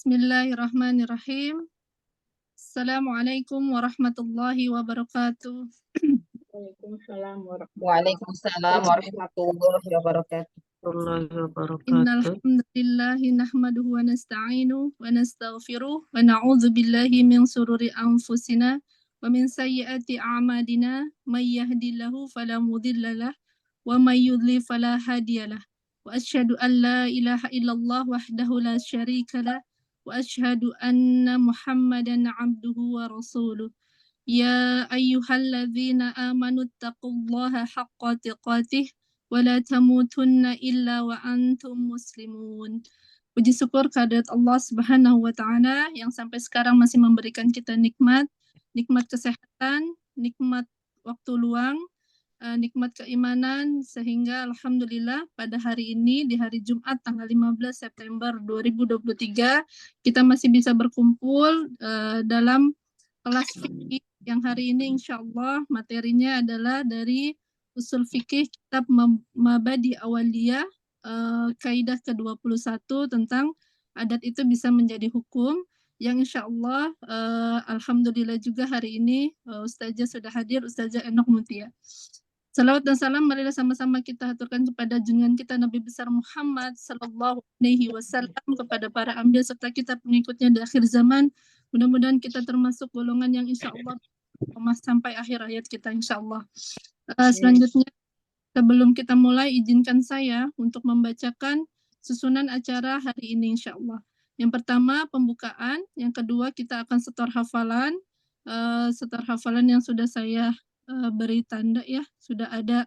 Bismillahirrahmanirrahim. Assalamualaikum warahmatullahi wabarakatuh. Waalaikumsalam warahmatullahi wabarakatuh. Innal hamdalillahi nahmaduhu wa nasta'inuhu wa nastaghfiruh wa na'udzu billahi min shururi anfusina wa min sayyiati a'malina may yahdihillahu fala mudilla lahu wa may yudlil fala hadiyalah. Wa asyhadu an la ilaha illallah wahdahu la syarika lah wa asyhadu anna Muhammadan abduhu wa rasuluh. Ya ayyuhalladzina amanu taqullaha haqqa tuqatih wa la tamutunna illa wa antum muslimun. Puji syukur kehadirat Allah Subhanahu wa taala yang sampai sekarang masih memberikan kita nikmat kesehatan, nikmat waktu luang, nikmat keimanan, sehingga alhamdulillah pada hari ini di hari Jumat tanggal 15 September 2023 kita masih bisa berkumpul dalam kelas fikih yang hari ini insya Allah materinya adalah dari usul fikih kitab Mabadi Awaliyah, kaidah ke-21 tentang adat itu bisa menjadi hukum, yang insya Allah alhamdulillah juga hari ini Ustazah sudah hadir, Ustazah Enok Mutia. Salawat dan salam marilah sama-sama kita aturkan kepada junjungan kita Nabi besar Muhammad sallallahu alaihi wasallam, kepada para ambil serta kita pengikutnya di akhir zaman. Mudah-mudahan kita termasuk golongan yang insya Allah sampai akhir hayat kita insya Allah. Selanjutnya, sebelum kita mulai, izinkan saya untuk membacakan susunan acara hari ini insya Allah. Yang pertama pembukaan, yang kedua kita akan setor hafalan. Setor hafalan yang sudah saya beri tanda ya, sudah ada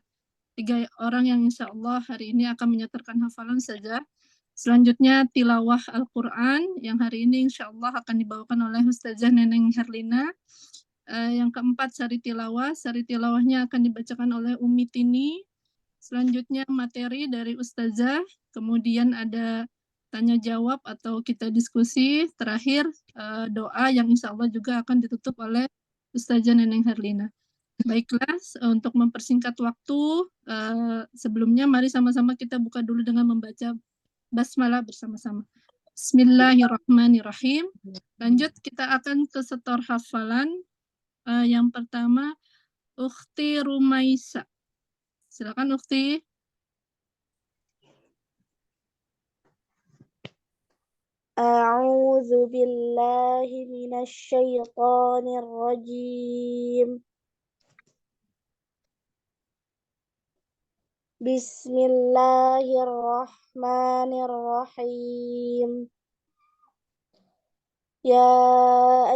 3 orang yang insya Allah hari ini akan menyetorkan hafalan saja. Selanjutnya tilawah Al-Quran yang hari ini insya Allah akan dibawakan oleh Ustazah Neneng Herlina. Yang keempat sari tilawahnya akan dibacakan oleh Umi Tini. Selanjutnya materi dari Ustazah, kemudian ada tanya jawab atau kita diskusi, terakhir doa yang insya Allah juga akan ditutup oleh Ustazah Neneng Herlina. Baiklah, untuk mempersingkat waktu, sebelumnya mari sama-sama kita buka dulu dengan membaca basmalah bersama-sama. Bismillahirrahmanirrahim. Lanjut, kita akan ke setor hafalan. Yang pertama, Ukhti Rumaisa. Silakan Ukhti. A'udzu billahi minasy syaithanir rajim. Bismillahirrahmanirrahim. Ya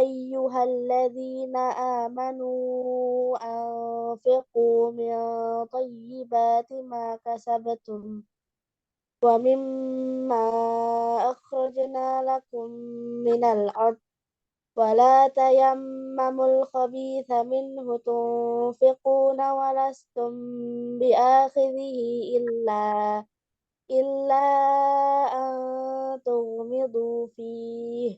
ayyuhalladzina amanu anfiqu min thayyibati ma kasabtum wa mimma akhrajna lakum minal ard wa la tayammamul khabitha minhu tunfiquna wa lastum biakhidhihi illa an tughmidu fihi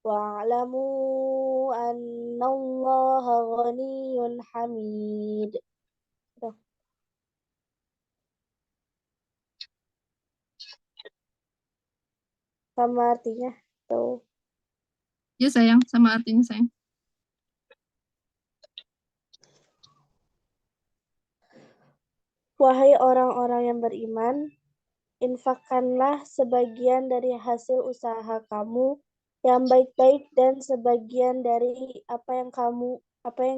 wa'lamu annallaha ghaniyyun hamid. Sama artinya tuh. Ya sayang, sama artinya sayang. Wahai orang-orang yang beriman, infakkanlah sebagian dari hasil usaha kamu yang baik-baik dan sebagian dari apa yang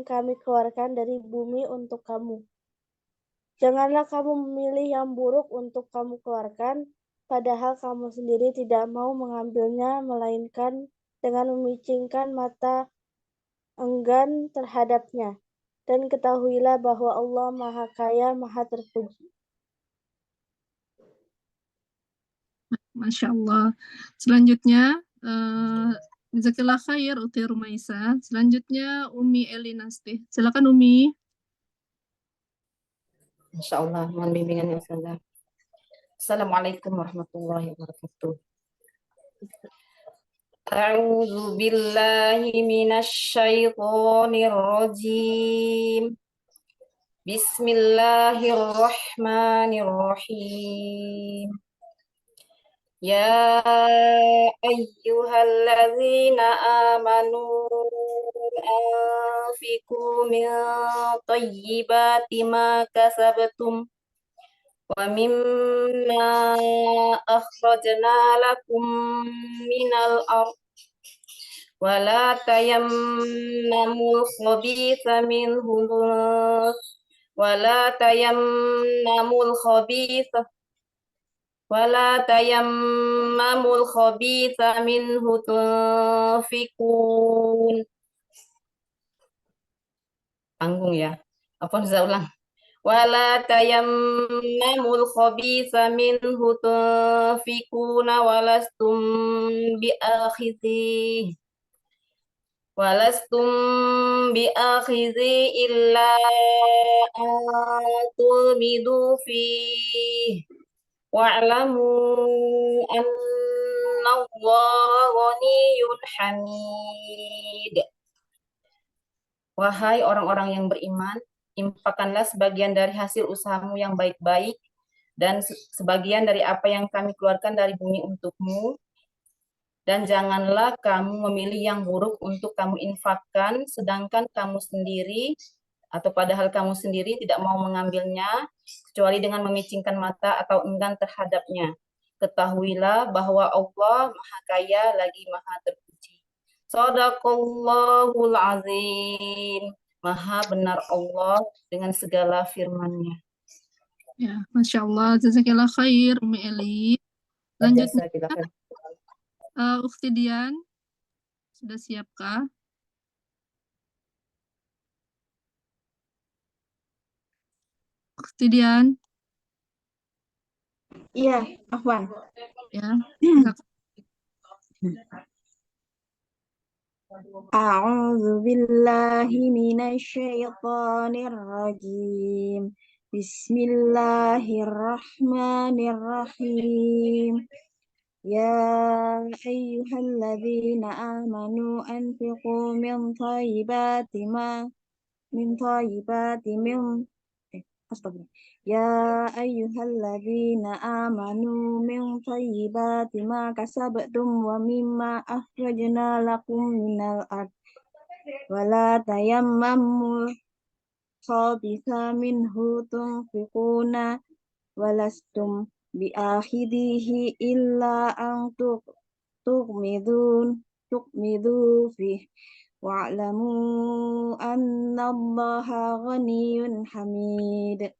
kami keluarkan dari bumi untuk kamu. Janganlah kamu memilih yang buruk untuk kamu keluarkan, padahal kamu sendiri tidak mau mengambilnya, melainkan dengan memicingkan mata enggan terhadapnya. Dan ketahuilah bahwa Allah Maha Kaya, Maha Terpuji. Masya Allah. Selanjutnya, Jazakallah khair Uti Rumaisa. Selanjutnya Umi Elinasti. Silakan Umi. Insya Allah, mohon bimbingannya Ustazah. Assalamualaikum warahmatullahi wabarakatuh. A'udzu billahi minasy syaithanir rajim. Bismillahirrahmanirrahim. يا أيها الذين آمنوا أنفقوا من طيبات ما كسبتم ومما أخرجنا لكم من الأرض ولا تيمموا الخبيث منه ولا تيمموا الخبيث منه tunfikun. Tanggung ya. Apa bisa ulang? Wala tayammamul khabitha minhu tunfikuna walastum biakhizi illa an tumidu fihi wa'lamu anna Allah ghaniyyun hamid. Wahai orang-orang yang beriman, infakkanlah sebagian dari hasil usahamu yang baik-baik dan sebagian dari apa yang kami keluarkan dari bumi untukmu. Dan janganlah kamu memilih yang buruk untuk kamu infakkan, sedangkan kamu sendiri atau padahal kamu sendiri tidak mau mengambilnya, kecuali dengan memicingkan mata atau enggan terhadapnya. Ketahuilah bahwa Allah Maha Kaya lagi Maha Terpuji. Shadaqallahul Azim. Maha benar Allah dengan segala firman-Nya. Ya, Masya Allah, jazakillah khair, Umi Eli. Selanjutnya, Ukhti Dian, sudah siapkah? Ukhti Dian? Iya, Afwan. Ya, A'udzu billahi minasyaitonir rajim. Bismillahirrahmanirrahim. Ya ayyuhalladzina amanu anfiqu min thayyibati astagfirullah. Ya ayyuhalladzina amanu min thayyibati ma kasabtum wa mimma akhrajna lakum minal ard wala tayammamu khabitha minhu tunfiquna walastum biakhidihi illa an tukmidu fih wa'lamu annallaha ghaniyyun hamid.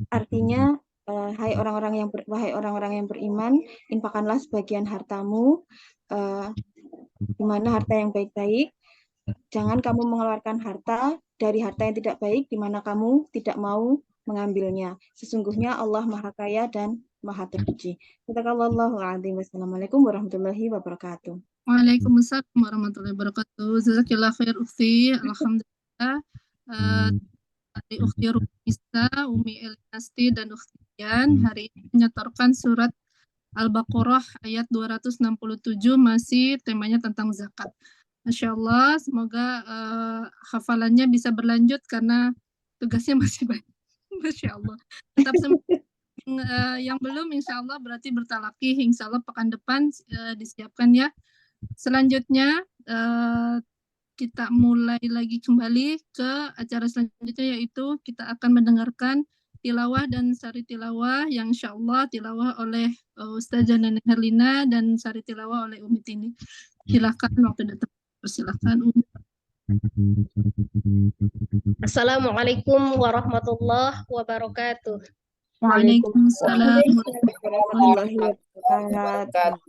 Artinya, wahai orang-orang yang beriman, infakkanlah sebagian hartamu, di mana harta yang baik-baik. Jangan kamu mengeluarkan harta dari harta yang tidak baik, di mana kamu tidak mau mengambilnya. Sesungguhnya Allah Maha Kaya dan Maha Terpuji. Shadaqallahul Azim. Wassalamualaikum warahmatullahi wabarakatuh. Waalaikumsalam warahmatullahi wabarakatuh. Jazakillah khair Ukhti. Alhamdulillah. Dari Ukhti Rumisa, Umi Eliasti, dan Ukhti Dian hari ini menyetorkan surat Al-Baqarah ayat 267, masih temanya tentang zakat. Masya Allah, semoga hafalannya bisa berlanjut karena tugasnya masih banyak. Masya Allah. Tetap semangat. Yang belum insya Allah berarti bertalaki, insya Allah pekan depan disiapkan ya. Selanjutnya kita mulai lagi kembali ke acara selanjutnya, yaitu kita akan mendengarkan tilawah dan sari tilawah yang insya Allah tilawah oleh Ustazah Neneng Herlina dan sari tilawah oleh Umi Tini. Silakan, waktu datang. Silakan Umi. Assalamualaikum warahmatullahi wabarakatuh. Waalaikumsalam warahmatullahi wabarakatuh.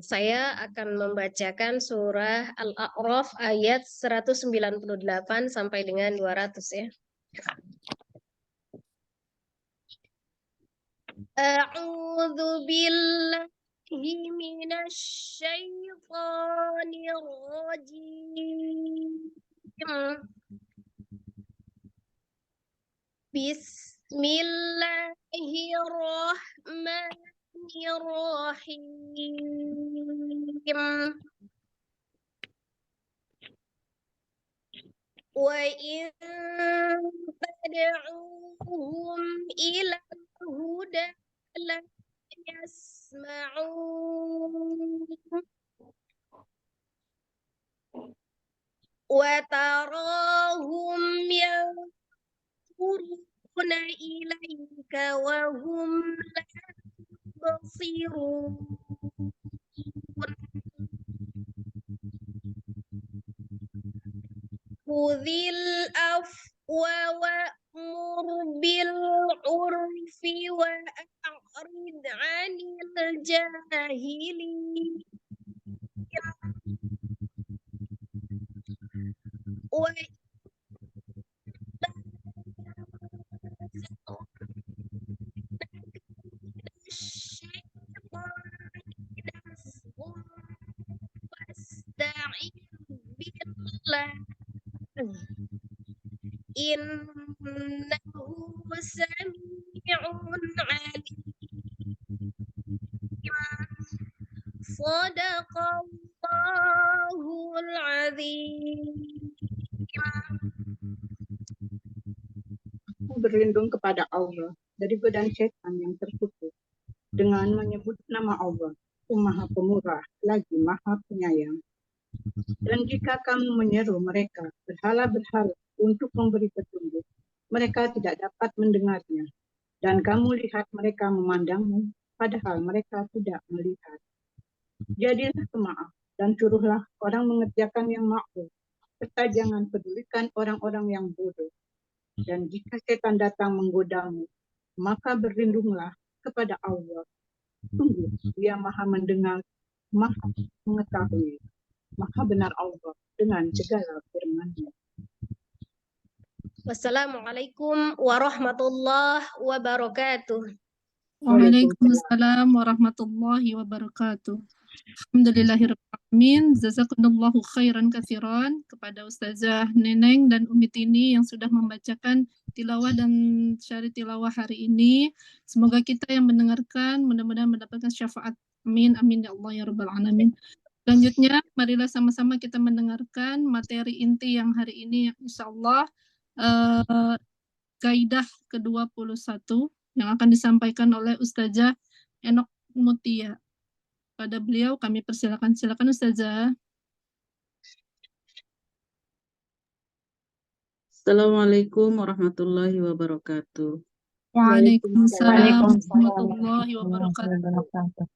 Saya akan membacakan surah Al-A'raf ayat 198 sampai dengan 200 ya. A'udzu billahi minasy syaithanir rajim. Bismillahirrahmanirrahim. Wa in tad'u إلى الهدى لا يسمعون وتراهم ينظرون إليك وهم لا يبصرون خذ العفو وأمر بالعرف وأعرض عن الجاهلين واستعن بالله إنه سميع عليم صدق الله العظيم. Berlindung kepada Allah dari godaan setan yang terkutuk dengan menyebut nama Allah, yang Maha Pemurah lagi Maha Penyayang. Dan jika kamu menyeru mereka berhala-berhala untuk memberi petunjuk, mereka tidak dapat mendengarnya. Dan kamu lihat mereka memandangmu, padahal mereka tidak melihat. Jadilah pemaaf dan suruhlah orang mengerjakan yang ma'ruf, serta jangan pedulikan orang-orang yang bodoh. Dan jika setan datang menggodamu, maka berlindunglah kepada Allah. Sungguh, Dia Maha mendengar, Maha mengetahui, Maha benar Allah dengan segala firman-Nya. Wassalamualaikum warahmatullahi wabarakatuh. Waalaikumsalam warahmatullahi wabarakatuh. Alhamdulillahirrahmanirrahim. Jazakumullahu khairan katsiran kepada Ustazah Neneng dan Umi Tini yang sudah membacakan tilawah dan syari tilawah hari ini. Semoga kita yang mendengarkan mudah-mudahan mendapatkan syafaat. Amin, amin ya Allah ya rabbal alamin. Selanjutnya, marilah sama-sama kita mendengarkan materi inti yang hari ini, insya Allah kaidah ke-21 yang akan disampaikan oleh Ustazah Enok Mutia. Pada beliau kami persilakan. Silakan Ustazah. Assalamualaikum warahmatullahi wabarakatuh. Waalaikumsalam warahmatullahi wabarakatuh.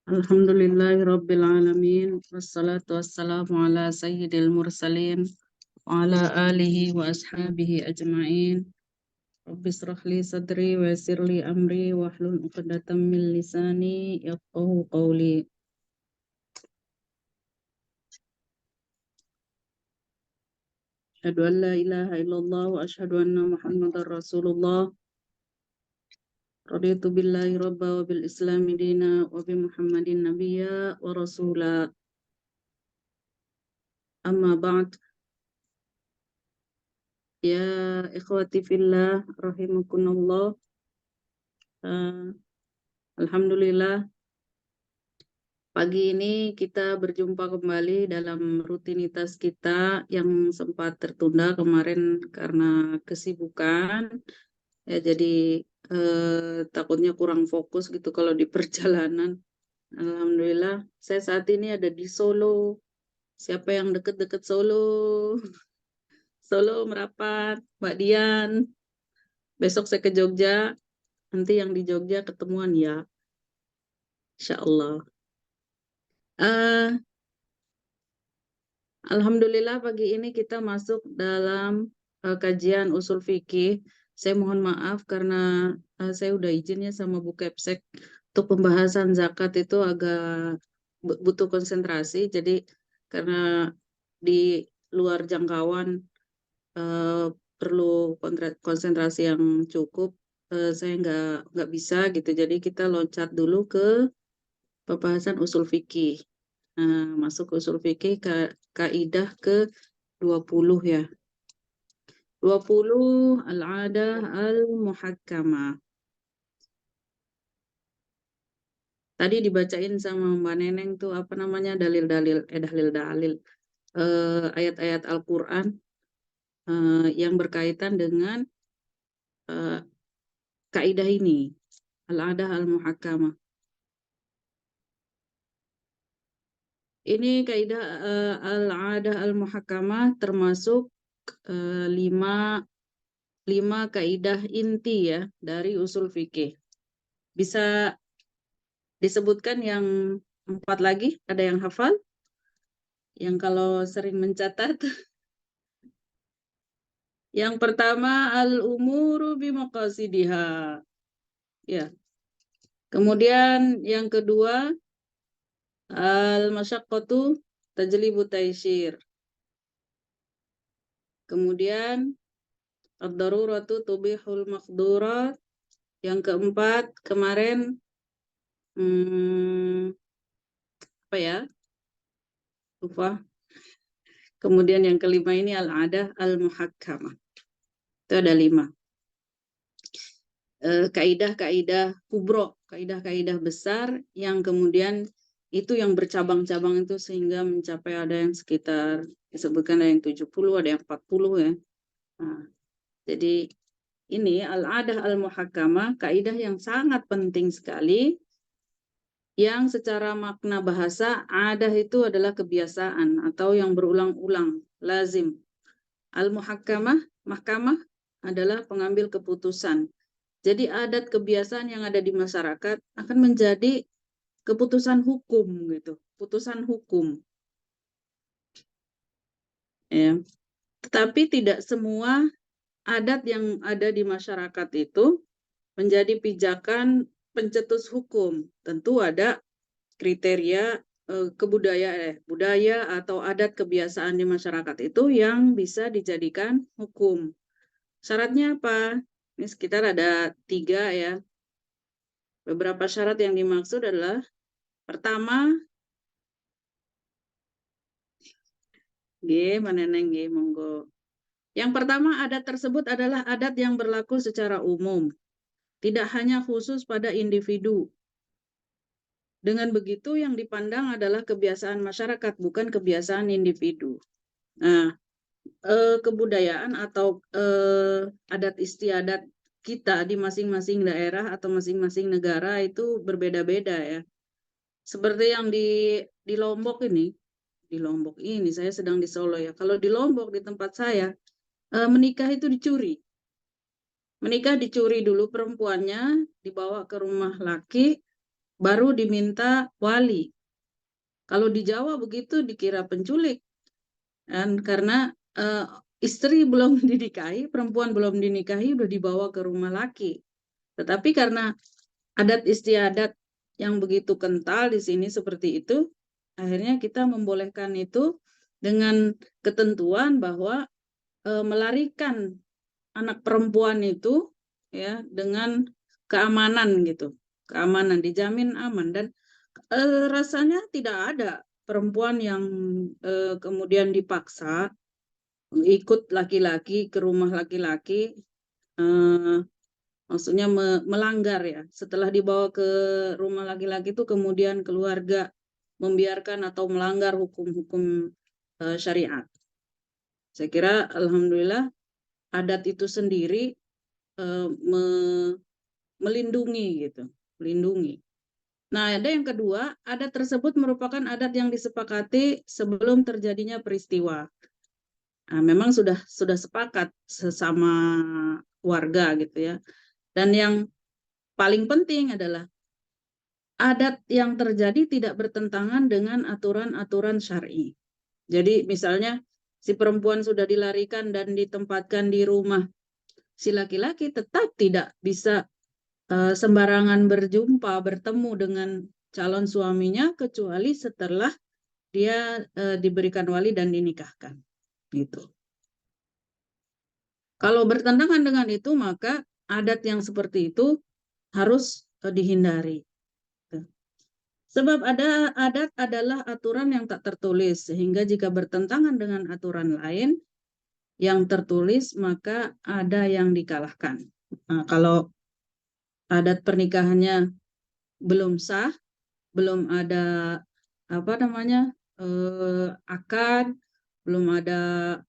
Alhamdulillahi rabbil alamin. Wassalatu wassalamu ala sayyidil mursalin wa ala alihi wa ashabihi ajma'in. Rabbi israh li sadri wa yassir li amri wa hlul 'uqdatam min lisani yafqahu qawli. Asyhadu an la ilaha illallah wa asyhadu anna Muhammadar Rasulullah. Raditu billahi rabba wa bil islami dina wa bi Muhammadin nabiyya wa rasula. Amma ba'd. Ya ikhwati fillah rahimakumullah. Alhamdulillah pagi ini kita berjumpa kembali dalam rutinitas kita yang sempat tertunda kemarin karena kesibukan. Ya jadi takutnya kurang fokus gitu kalau di perjalanan. Alhamdulillah saya saat ini ada di Solo. Siapa yang deket-deket Solo? Solo merapat, Mbak Dian. Besok saya ke Jogja. Nanti yang di Jogja ketemuan ya. Insya Allah. Alhamdulillah pagi ini kita masuk dalam kajian usul fikih. Saya mohon maaf karena saya udah izinnya sama Bu Kepsek untuk pembahasan zakat itu agak butuh konsentrasi. Jadi karena di luar jangkauan perlu konsentrasi yang cukup, saya nggak bisa gitu. Jadi kita loncat dulu ke pembahasan usul fikih. Masuk ke usul fikih kaidah ke-20 ya. 20 al-adah al-muhakkamah. Tadi dibacain sama Mbak Neneng tuh apa namanya dalil-dalil ayat-ayat Al-Qur'an yang berkaitan dengan kaidah ini, al-adah al-muhakkamah. Ini kaidah al-adah al-muhakkamah termasuk lima kaidah inti ya dari usul fikih. Bisa disebutkan yang 4 lagi? Ada yang hafal? Yang kalau sering mencatat? Yang pertama al-umuru bimaqasidiha. Ya. Kemudian yang kedua al-masyaqqatu tajlibu taysir. Kemudian ad-daruratu tubihul maqdurat. Yang keempat kemarin apa ya? Lupa. Kemudian yang kelima ini al-adah al-muhakkamah. Itu ada 5. Kaidah-kaidah kubro, kaidah-kaidah besar yang kemudian itu yang bercabang-cabang itu sehingga mencapai ada yang sekitar disebutkan ada yang 70, ada yang 40 ya. Nah, jadi ini al-adah al-muhakkamah, kaidah yang sangat penting sekali yang secara makna bahasa adah itu adalah kebiasaan atau yang berulang-ulang, lazim. Al-muhakkamah, mahkamah adalah pengambil keputusan. Jadi adat kebiasaan yang ada di masyarakat akan menjadi keputusan hukum gitu, putusan hukum. Ya. Tetapi tidak semua adat yang ada di masyarakat itu menjadi pijakan pencetus hukum. Tentu ada kriteria budaya atau adat kebiasaan di masyarakat itu yang bisa dijadikan hukum. Syaratnya apa? Ini sekitar ada 3 ya. Beberapa syarat yang dimaksud adalah pertama, mana neng monggo. Yang pertama, adat tersebut adalah adat yang berlaku secara umum, tidak hanya khusus pada individu. Dengan begitu yang dipandang adalah kebiasaan masyarakat, bukan kebiasaan individu. Nah, kebudayaan atau adat istiadat kita di masing-masing daerah atau masing-masing negara itu berbeda-beda ya. Seperti yang di Lombok ini, saya sedang di Solo ya. Kalau di Lombok di tempat saya menikah itu dicuri. Menikah dicuri dulu perempuannya, dibawa ke rumah laki, baru diminta wali. Kalau di Jawa begitu dikira penculik. Dan karena istri belum dinikahi, perempuan belum dinikahi, udah dibawa ke rumah laki. Tetapi karena adat istiadat yang begitu kental di sini seperti itu, akhirnya kita membolehkan itu dengan ketentuan bahwa melarikan anak perempuan itu ya dengan keamanan gitu, keamanan dijamin aman dan rasanya tidak ada perempuan yang kemudian dipaksa ikut laki-laki ke rumah laki-laki, maksudnya melanggar ya. Setelah dibawa ke rumah laki-laki itu kemudian keluarga membiarkan atau melanggar hukum-hukum syariat. Saya kira alhamdulillah adat itu sendiri melindungi gitu, melindungi. Nah, ada yang kedua, adat tersebut merupakan adat yang disepakati sebelum terjadinya peristiwa. Nah, memang sudah sepakat sesama warga gitu ya. Dan yang paling penting adalah adat yang terjadi tidak bertentangan dengan aturan-aturan syar'i. Jadi misalnya si perempuan sudah dilarikan dan ditempatkan di rumah, si laki-laki tetap tidak bisa sembarangan berjumpa, bertemu dengan calon suaminya kecuali setelah dia diberikan wali dan dinikahkan. Gitu. Kalau bertentangan dengan itu, maka adat yang seperti itu harus dihindari. Sebab adat adalah aturan yang tak tertulis, sehingga jika bertentangan dengan aturan lain yang tertulis, maka ada yang dikalahkan. Nah, kalau adat pernikahannya belum sah, belum ada akad, belum ada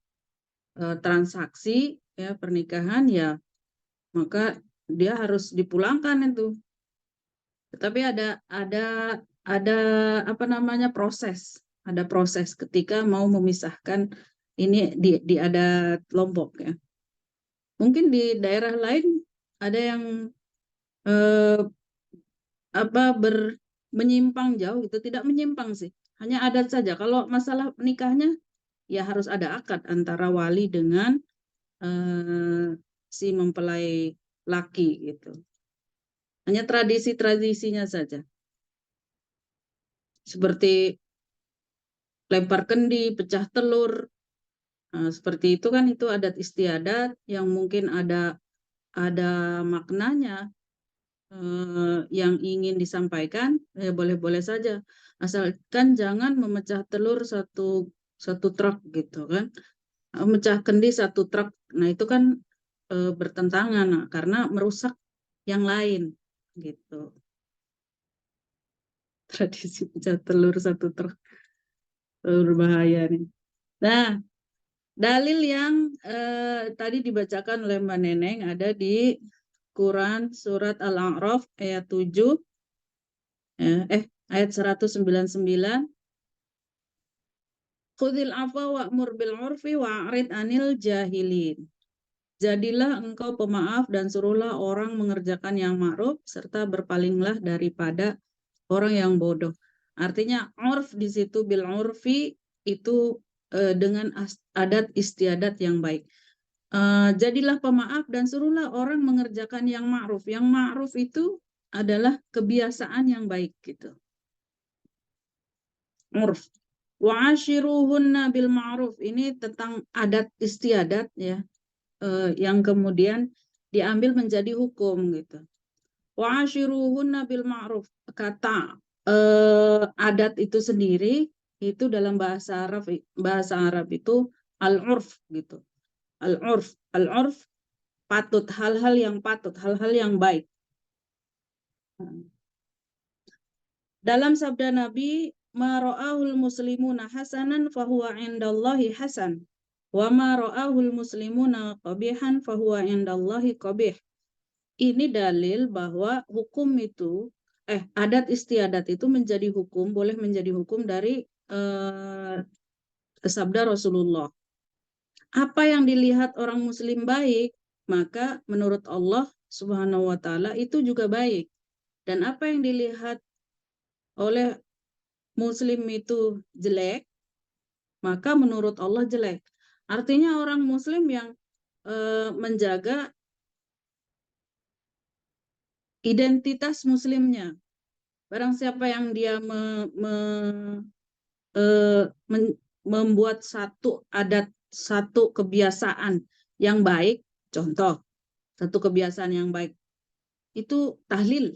transaksi ya pernikahan ya, maka dia harus dipulangkan itu. Tetapi ada apa namanya proses, ada proses ketika mau memisahkan ini di adat Lombok ya. Mungkin di daerah lain ada yang menyimpang jauh gitu, tidak menyimpang sih, hanya adat saja. Kalau masalah nikahnya ya harus ada akad antara wali dengan si mempelai laki gitu. Hanya tradisi-tradisinya saja. Seperti lempar kendi, pecah telur, seperti itu kan, itu adat istiadat yang mungkin ada maknanya yang ingin disampaikan, boleh-boleh saja, asalkan jangan memecah telur satu truk gitu kan, memecah kendi satu truk. Nah itu kan bertentangan karena merusak yang lain gitu. Tradisi pecah telur satu truk berbahaya nih. Nah, dalil yang tadi dibacakan oleh Mbak Neneng ada di Quran surat Al-A'raf ayat 7, ayat 199. Khudil afwa wa'mur bil 'urfi wa'rid 'anil jahilin. Jadilah engkau pemaaf dan suruhlah orang mengerjakan yang ma'ruf serta berpalinglah daripada orang yang bodoh. Artinya urf di situ bil 'urfi itu dengan adat istiadat yang baik. Jadilah pemaaf dan suruhlah orang mengerjakan yang ma'ruf. Yang ma'ruf itu adalah kebiasaan yang baik gitu. Urf. Wa'ashiruhunna bil ma'ruf. Ini tentang adat istiadat ya, yang kemudian diambil menjadi hukum gitu. Wa'ashiruhunna bil ma'ruf. Kata adat itu sendiri itu dalam bahasa Arab itu al-urf gitu. Al-urf patut, hal-hal yang patut, hal-hal yang baik. Dalam sabda Nabi, ma ra'ahul muslimuna hasanan fahuwa indallahi hasan, wa ma ra'ahul muslimuna qabihan fahuwa indallahi qabih. Ini dalil bahwa hukum itu, adat istiadat itu menjadi hukum, boleh menjadi hukum dari sabda Rasulullah. Apa yang dilihat orang muslim baik, maka menurut Allah Subhanahu wa taala itu juga baik. Dan apa yang dilihat oleh muslim itu jelek, maka menurut Allah jelek. Artinya orang muslim yang menjaga identitas muslimnya. Barang siapa yang dia membuat satu adat, satu kebiasaan yang baik, contoh satu kebiasaan yang baik itu tahlil.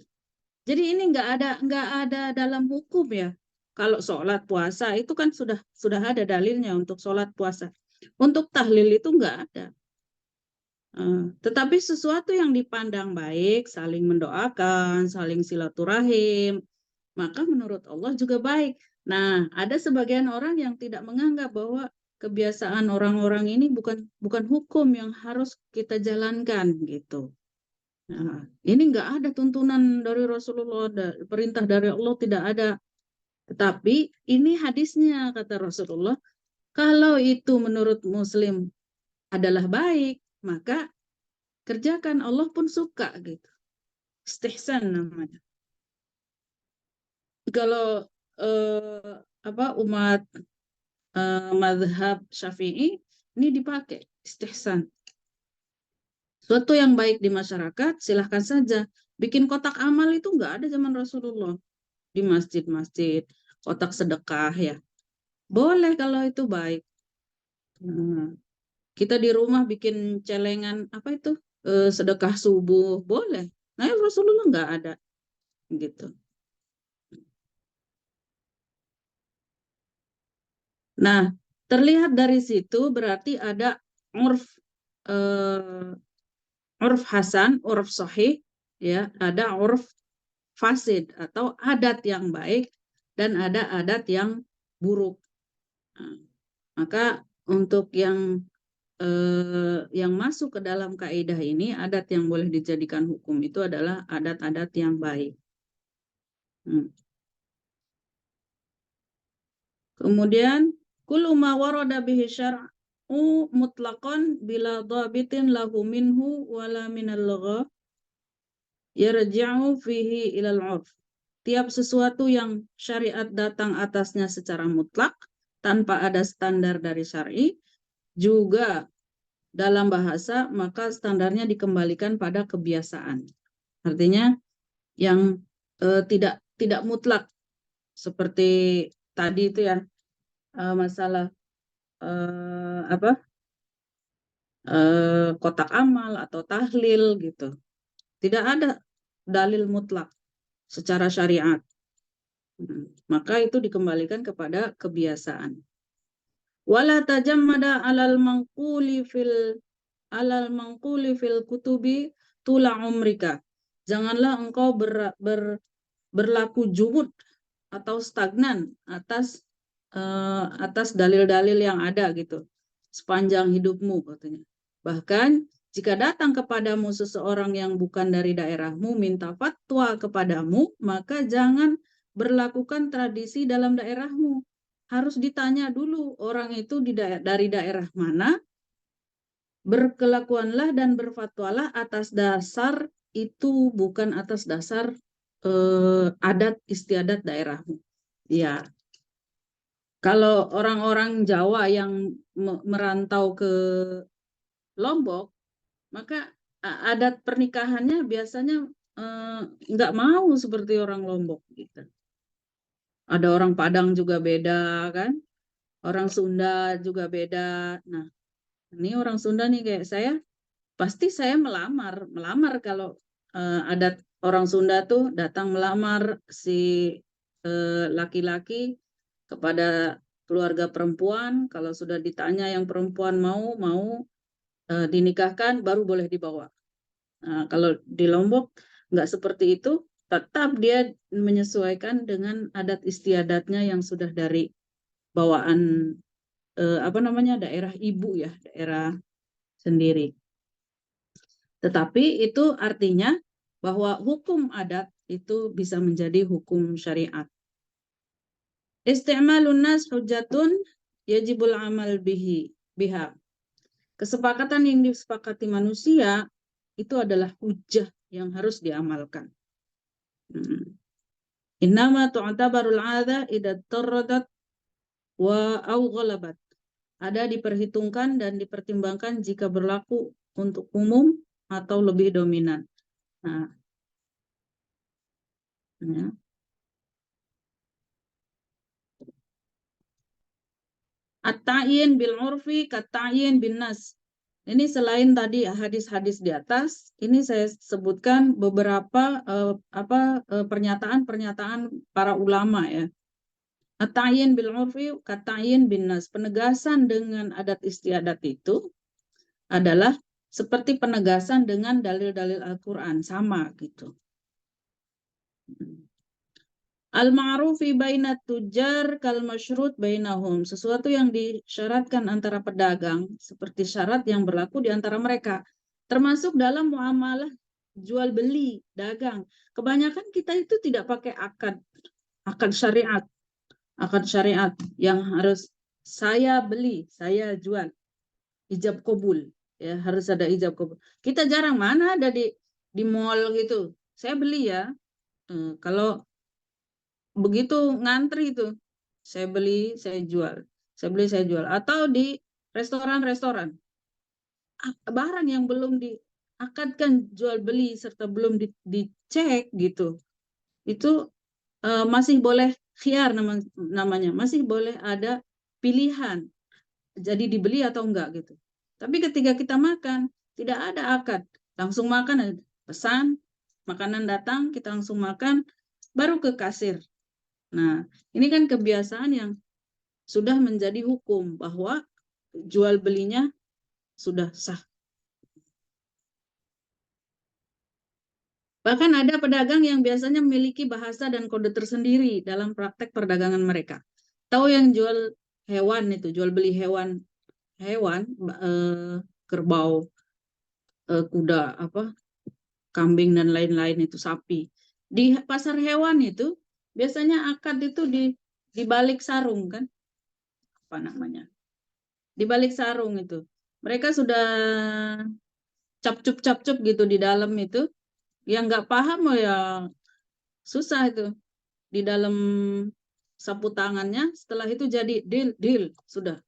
Jadi ini nggak ada dalam hukum ya. Kalau sholat puasa itu kan sudah ada dalilnya untuk sholat puasa. Untuk tahlil itu nggak ada. Tetapi sesuatu yang dipandang baik, saling mendoakan, saling silaturahim, maka menurut Allah juga baik. Nah, ada sebagian orang yang tidak menganggap bahwa kebiasaan orang-orang ini bukan hukum yang harus kita jalankan gitu. Nah, ini nggak ada tuntunan dari Rasulullah, perintah dari Allah tidak ada. Tetapi ini hadisnya kata Rasulullah, kalau itu menurut Muslim adalah baik, maka kerjakan, Allah pun suka gitu. Istihsan namanya. Kalau umat mazhab Syafi'i ini dipakai istihsan. Suatu yang baik di masyarakat silahkan saja. Bikin kotak amal itu nggak ada zaman Rasulullah di masjid-masjid, kotak sedekah ya. Boleh kalau itu baik. Kita di rumah bikin celengan apa itu sedekah subuh, boleh. Nah Rasulullah nggak ada gitu. Nah, terlihat dari situ berarti ada urf hasan, urf sahih, ya, ada urf fasid atau adat yang baik dan ada adat yang buruk. Nah, maka untuk yang yang masuk ke dalam kaidah ini, adat yang boleh dijadikan hukum itu adalah adat-adat yang baik. Kemudian kullu ma warada bihi syar'u mutlaqan bila dhabitin lahu minhu wala minal lagha yarji'u fihi ilal 'urf. Tiap sesuatu yang syariat datang atasnya secara mutlak tanpa ada standar dari syar'i, juga dalam bahasa maka standarnya dikembalikan pada kebiasaan. Artinya yang tidak mutlak seperti tadi itu ya, masalah kotak amal atau tahlil gitu. Tidak ada dalil mutlak secara syariat. Maka itu dikembalikan kepada kebiasaan. Wala tajammada alal manquli fil kutubi tula umrika. Janganlah engkau berlaku jumud atau stagnan atas dalil-dalil yang ada gitu sepanjang hidupmu katanya. Bahkan jika datang kepadamu seseorang yang bukan dari daerahmu minta fatwa kepadamu, maka jangan berlakukan tradisi dalam daerahmu. Harus ditanya dulu orang itu dari daerah mana, berkelakuanlah dan berfatwalah atas dasar itu, bukan atas dasar adat istiadat daerahmu. Ya, kalau orang-orang Jawa yang merantau ke Lombok, maka adat pernikahannya biasanya nggak mau seperti orang Lombok gitu. Ada orang Padang juga beda kan, orang Sunda juga beda. Nah, ini orang Sunda nih kayak saya, pasti saya melamar kalau adat orang Sunda tuh datang melamar si laki-laki kepada keluarga perempuan. Kalau sudah ditanya yang perempuan mau dinikahkan baru boleh dibawa. Nah, kalau di Lombok nggak seperti itu, tetap dia menyesuaikan dengan adat istiadatnya yang sudah dari bawaan daerah ibu ya, daerah sendiri. Tetapi itu artinya bahwa hukum adat itu bisa menjadi hukum syariat. Isti'malun nas hujjatun yajibul amal biha. Kesepakatan yang disepakati manusia itu adalah hujjah yang harus diamalkan. Innama tu'tabarul 'adha idza tarradat wa aw ghalabat. Ada diperhitungkan dan dipertimbangkan jika berlaku untuk umum atau lebih dominan. Nah, ya. At-ta'yin bil 'urfi kat-ta'yin bin nas. Ini selain tadi hadis-hadis di atas, ini saya sebutkan beberapa pernyataan-pernyataan para ulama ya. At-ta'yin bil 'urfi kat-ta'yin bin nas. Penegasan dengan adat istiadat itu adalah seperti penegasan dengan dalil-dalil Al-Qur'an, sama gitu. Al-ma'rufi baina tujar kal masyrut bainahum. Sesuatu yang disyaratkan antara pedagang seperti syarat yang berlaku di antara mereka. Termasuk dalam muamalah jual beli, dagang. Kebanyakan kita itu tidak pakai akad syariat. Akad syariat yang harus saya beli, saya jual. Ijab kabul, ya harus ada ijab kabul. Kita jarang, mana ada di mall gitu. Saya beli ya. Kalau begitu ngantri itu, saya beli, saya jual. Saya beli, saya jual. Atau di restoran-restoran. Barang yang belum diakadkan jual beli serta belum dicek gitu. Itu masih boleh khiyar namanya. Masih boleh ada pilihan. Jadi dibeli atau enggak gitu. Tapi ketika kita makan, tidak ada akad. Langsung makan, pesan, makanan datang, kita langsung makan, baru ke kasir. Nah, ini kan kebiasaan yang sudah menjadi hukum bahwa jual belinya sudah sah. Bahkan ada pedagang yang biasanya memiliki bahasa dan kode tersendiri dalam praktek perdagangan mereka. Tahu yang jual hewan itu, jual beli hewan hewan, kerbau, kuda, kambing dan lain-lain itu, sapi. Di pasar hewan itu biasanya akad itu di balik sarung kan, apa namanya? Di balik sarung itu. Mereka sudah cap-cup gitu di dalam itu. Yang nggak paham ya susah itu. Di dalam sapu tangannya, setelah itu jadi deal sudah.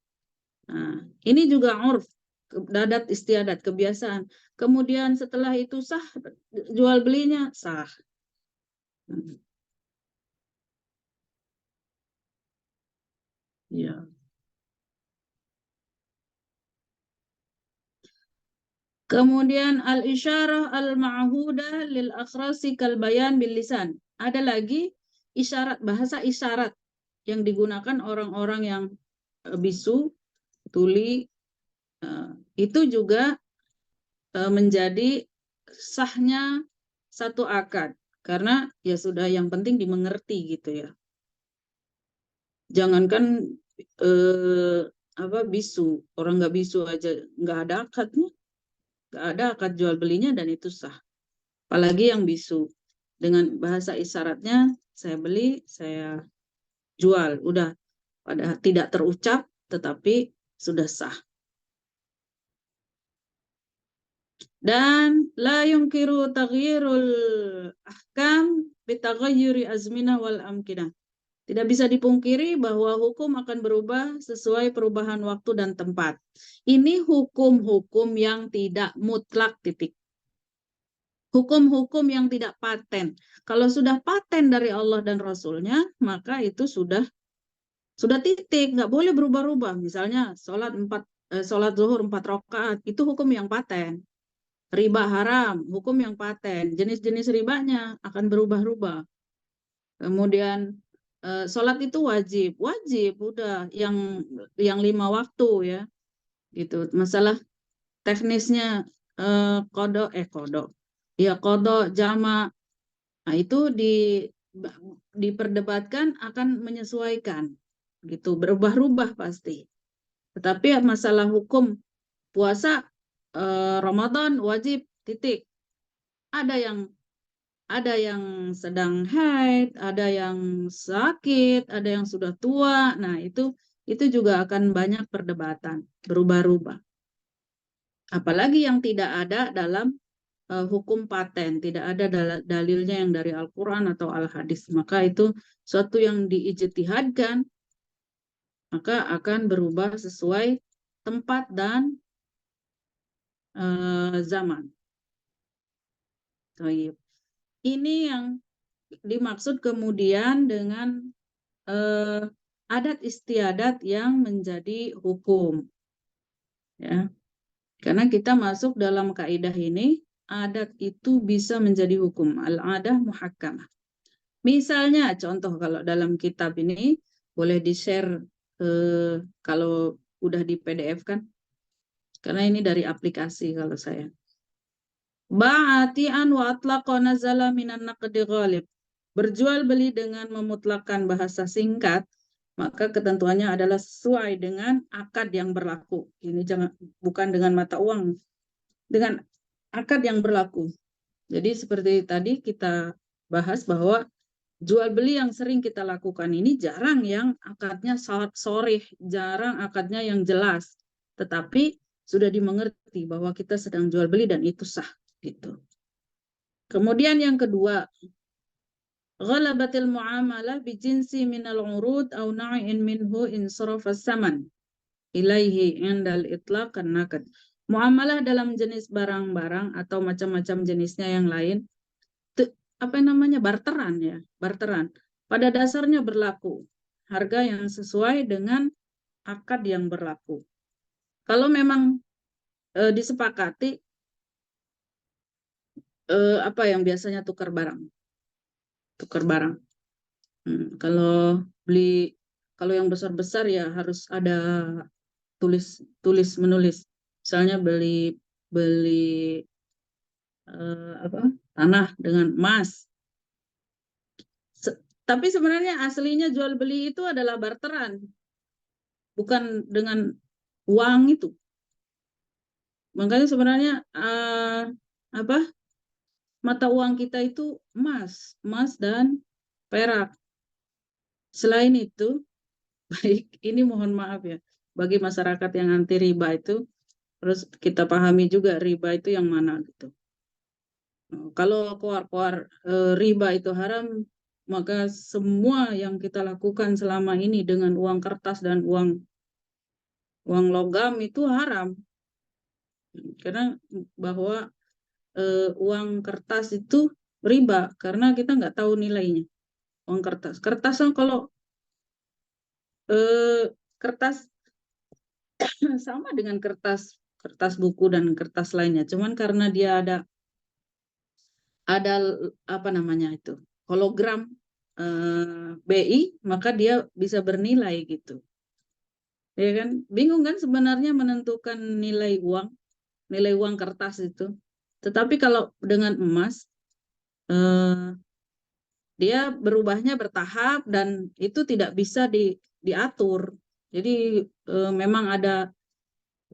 Nah, ini juga urf, adat istiadat, kebiasaan. Kemudian setelah itu sah, jual belinya sah. Ya. Kemudian al-isyarah al-ma'hudah lil akhrasi kal bayan bil lisan. Ada lagi isyarat, bahasa isyarat yang digunakan orang-orang yang bisu, tuli, itu juga menjadi sahnya satu akad, karena ya sudah, yang penting dimengerti gitu ya. Jangankan bisu, orang nggak bisu aja nggak ada akadnya, nggak ada akad jual belinya dan itu sah. Apalagi yang bisu, dengan bahasa isyaratnya saya beli, saya jual, udah pada tidak terucap tetapi sudah sah. Dan la yungkiru taghyirul ahkam bitaghayyuri azminah wal amkinah. Tidak bisa dipungkiri bahwa hukum akan berubah sesuai perubahan waktu dan tempat. Ini hukum-hukum yang tidak mutlak, titik. Hukum-hukum yang tidak paten. Kalau sudah paten dari Allah dan Rasulnya, maka itu sudah titik, nggak boleh berubah-ubah. Misalnya sholat zuhur 4 rakaat, itu hukum yang paten. Riba haram, hukum yang paten. Jenis-jenis ribanya akan berubah-ubah. Kemudian sholat itu wajib udah yang 5 waktu ya, gitu. Masalah teknisnya kodok jama, nah itu diperdebatkan, akan menyesuaikan gitu, berubah-ubah pasti. Tetapi masalah hukum puasa Ramadan wajib, titik. Ada yang sedang haid, ada yang sakit, ada yang sudah tua. Nah, itu juga akan banyak perdebatan, berubah-ubah. Apalagi yang tidak ada dalam hukum paten, tidak ada dalilnya yang dari Al-Quran atau Al-Hadis. Maka itu suatu yang diijtihadkan, maka akan berubah sesuai tempat dan zaman. Ini yang dimaksud kemudian dengan adat istiadat yang menjadi hukum. Ya. Karena kita masuk dalam kaidah ini, adat itu bisa menjadi hukum. Al-adah muhakkamah. Misalnya, contoh kalau dalam kitab ini, boleh di-share kalau udah di PDF kan? Karena ini dari aplikasi kalau saya. Ba'ati'an wa atlaqa nazala minan naqdi ghalib. Berjual beli dengan memutlakkan bahasa singkat, maka ketentuannya adalah sesuai dengan akad yang berlaku. Ini bukan dengan mata uang, dengan akad yang berlaku. Jadi seperti tadi kita bahas bahwa jual beli yang sering kita lakukan ini jarang yang akadnya sorih, jarang akadnya yang jelas. Tetapi sudah dimengerti bahwa kita sedang jual beli dan itu sah. Gitu. Kemudian yang kedua, ghalabatil muamalah bijinsi minal urud au na'in minhu insarafa saman ilaihi indal itlaq an-naqd. Muamalah dalam jenis barang-barang atau macam-macam jenisnya yang lain, barteran ya, barteran. Pada dasarnya berlaku harga yang sesuai dengan akad yang berlaku. Kalau memang disepakati apa yang biasanya tukar barang. Kalau yang besar-besar ya harus ada tulis menulis. Misalnya beli tanah dengan emas. Tapi sebenarnya aslinya jual beli itu adalah barteran. Bukan dengan uang itu. Makanya sebenarnya mata uang kita itu emas dan perak. Selain itu, baik ini mohon maaf ya, bagi masyarakat yang anti riba itu, terus kita pahami juga riba itu yang mana gitu. Kalau keluar riba itu haram, maka semua yang kita lakukan selama ini dengan uang kertas dan uang logam itu haram. Karena bahwa uang kertas itu riba karena kita nggak tahu nilainya. Uang kertas. Kertas kalau kertas sama dengan kertas buku dan kertas lainnya. Cuman karena dia ada apa namanya itu hologram BI, maka dia bisa bernilai gitu. Ya kan? Bingung kan sebenarnya menentukan nilai uang kertas itu. Tetapi kalau dengan emas dia berubahnya bertahap dan itu tidak bisa diatur. Jadi memang ada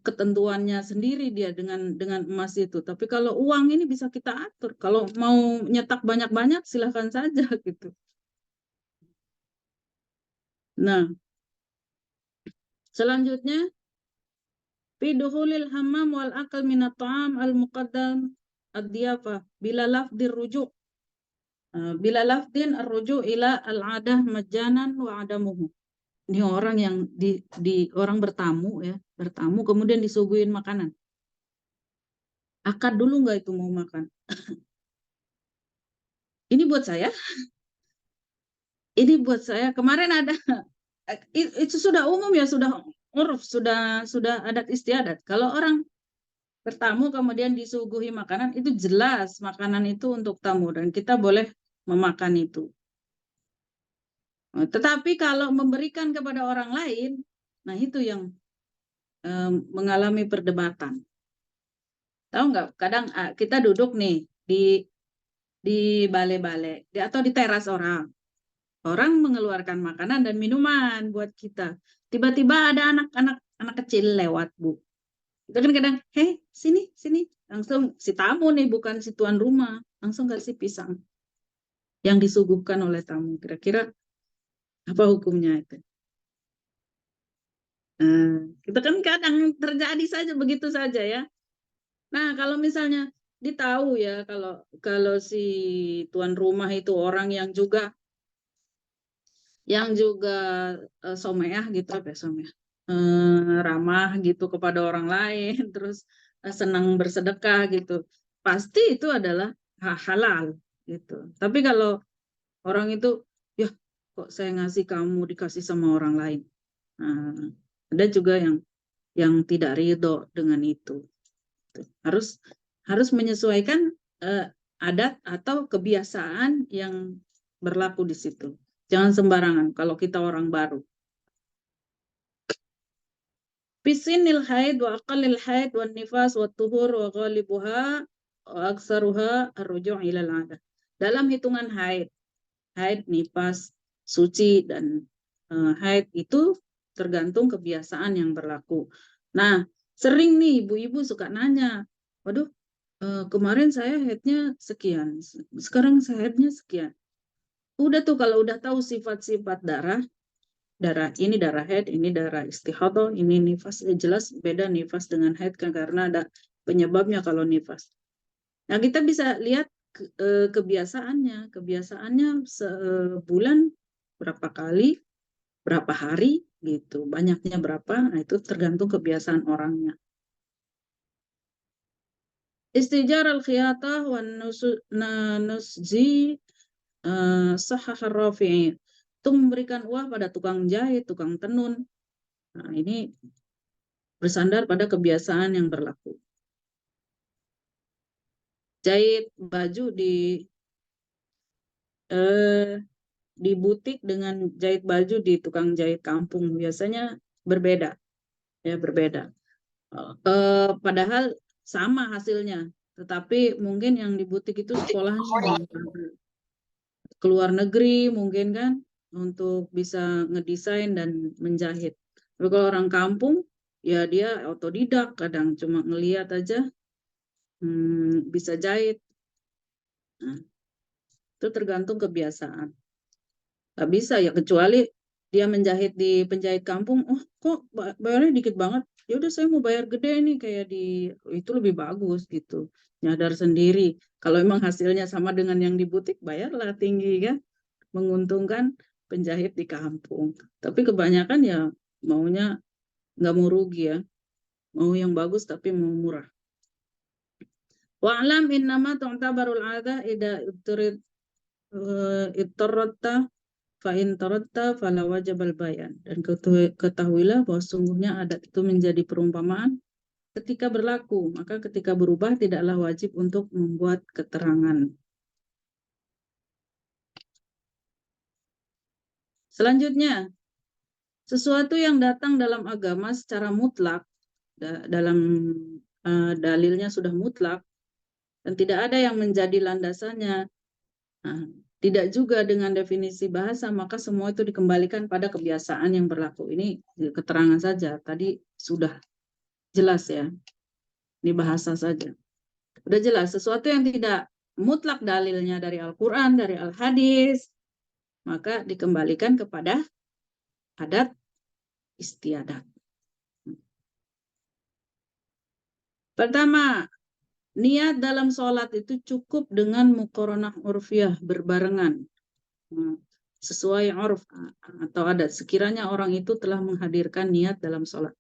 ketentuannya sendiri dia dengan emas itu. Tapi kalau uang ini bisa kita atur. Kalau mau nyetak banyak-banyak silahkan saja gitu. Nah, selanjutnya fiduhulil hammam wal akal minat ta'am al muqaddam ad-diyafah bila lafdir rujuk. Bila lafdin ar-rujuk ila al-adah majanan wa adamuhu. Ini orang yang di orang bertamu ya, bertamu kemudian disuguhin makanan. Akad dulu nggak itu mau makan? Ini buat saya. Ini buat saya. Kemarin ada itu sudah umum ya, sudah uruf, sudah adat istiadat. Kalau orang bertamu kemudian disuguhi makanan, itu jelas makanan itu untuk tamu dan kita boleh memakan itu. Tetapi kalau memberikan kepada orang lain, nah itu yang mengalami perdebatan. Tahu nggak? Kadang kita duduk nih di balai-balai atau di teras orang. Orang mengeluarkan makanan dan minuman buat kita. Tiba-tiba ada anak kecil lewat, Bu. Itu kan kadang, hei sini. Langsung si tamu nih, bukan si tuan rumah. Langsung kasih pisang yang disuguhkan oleh tamu. Kira-kira apa hukumnya itu? Kita kan kadang terjadi saja begitu saja ya. Nah, kalau misalnya ditahu ya, kalau si tuan rumah itu orang yang juga someah gitu, apa ya someah, ramah gitu kepada orang lain, terus senang bersedekah gitu, pasti itu adalah halal gitu. Tapi kalau orang itu, ya kok saya ngasih kamu dikasih sama orang lain, nah, ada juga yang tidak ridho dengan itu. Harus menyesuaikan adat atau kebiasaan yang berlaku di situ. Jangan sembarangan kalau kita orang baru. Fisinil haid wa aqallil haid wa nifas wa tuhur wa ghalibuha wa aksaruha ar-ruju' ila al-'adah. Dalam hitungan haid, nifas, suci dan haid itu tergantung kebiasaan yang berlaku. Nah, sering nih ibu-ibu suka nanya, waduh, kemarin saya haidnya sekian, sekarang saya haidnya sekian. Udah tuh kalau udah tahu sifat-sifat darah ini darah haid, ini darah istihadah, ini nifas, jelas beda nifas dengan haid kan karena ada penyebabnya kalau nifas. Nah, kita bisa lihat kebiasaannya sebulan berapa kali, berapa hari gitu, banyaknya berapa, nah itu tergantung kebiasaan orangnya. Istijar al-khiyatah wa nusji sahah ar-rafi'i. Itu memberikan uang pada tukang jahit, tukang tenun. Nah, ini bersandar pada kebiasaan yang berlaku. Jahit baju di butik dengan jahit baju di tukang jahit kampung biasanya berbeda. Ya, berbeda. Padahal sama hasilnya, tetapi mungkin yang di butik itu sekolahnya keluar negeri mungkin kan untuk bisa ngedesain dan menjahit. Tapi kalau orang kampung ya dia otodidak, kadang cuma ngeliat aja bisa jahit. Nah, itu tergantung kebiasaan. Nggak bisa ya, kecuali dia menjahit di penjahit kampung, oh kok bayarnya dikit banget, ya udah saya mau bayar gede nih kayak di itu lebih bagus gitu. Nyadar sendiri kalau emang hasilnya sama dengan yang di butik, bayarlah tinggi kan, menguntungkan penjahit di kampung. Tapi kebanyakan ya maunya nggak mau rugi ya, mau yang bagus tapi mau murah. Wa'lam innama tu'tabarul 'adah idza ittarratta fa in taratta fala wajibal bayan. Dan ketahuilah bahwa sungguhnya adat itu menjadi perumpamaan ketika berlaku, maka ketika berubah tidaklah wajib untuk membuat keterangan. Selanjutnya, sesuatu yang datang dalam agama secara mutlak, dalam dalilnya sudah mutlak, dan tidak ada yang menjadi landasannya, tidak juga dengan definisi bahasa, maka semua itu dikembalikan pada kebiasaan yang berlaku. Ini keterangan saja, tadi sudah jelas ya, ini bahasa saja. Udah jelas, sesuatu yang tidak mutlak dalilnya dari Al-Quran, dari Al-Hadis, maka dikembalikan kepada adat istiadat. Pertama, niat dalam sholat itu cukup dengan muqaranah urfiyah, berbarengan. Sesuai urf atau adat. Sekiranya orang itu telah menghadirkan niat dalam sholat.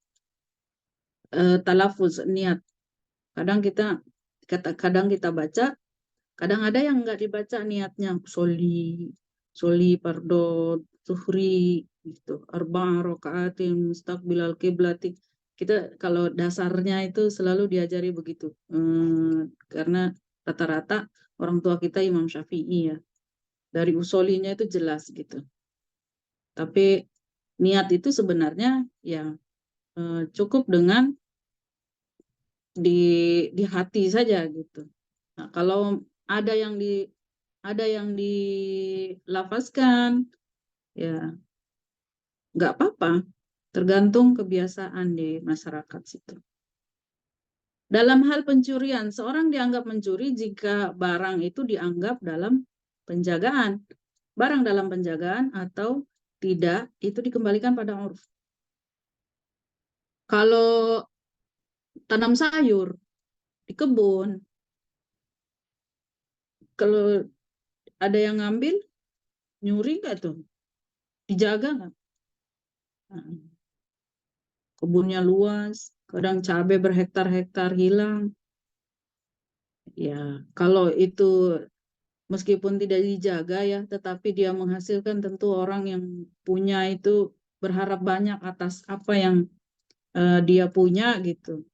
Talafuz, niat. Kadang kita baca, kadang ada yang nggak dibaca niatnya. Soli, pardo, zuhri, gitu. Arba'a raka'atin mustaqbilal qiblati. Kita kalau dasarnya itu selalu diajari begitu. Karena rata-rata orang tua kita Imam Syafi'i ya. Dari usolinya itu jelas gitu. Tapi niat itu sebenarnya ya cukup dengan di hati saja gitu. Nah, kalau ada yang dilafazkan ya nggak apa-apa, tergantung kebiasaan di masyarakat situ. Dalam hal pencurian, seorang dianggap mencuri jika barang itu dianggap dalam penjagaan. Barang dalam penjagaan atau tidak, itu dikembalikan pada urf. Kalau tanam sayur di kebun, kalau ada yang ngambil, nyuri nggak tuh? Dijaga nggak? Nah, kebunnya luas, kadang cabai berhektar-hektar hilang. Ya, kalau itu meskipun tidak dijaga ya, tetapi dia menghasilkan, tentu orang yang punya itu berharap banyak atas apa yang dia punya gitu.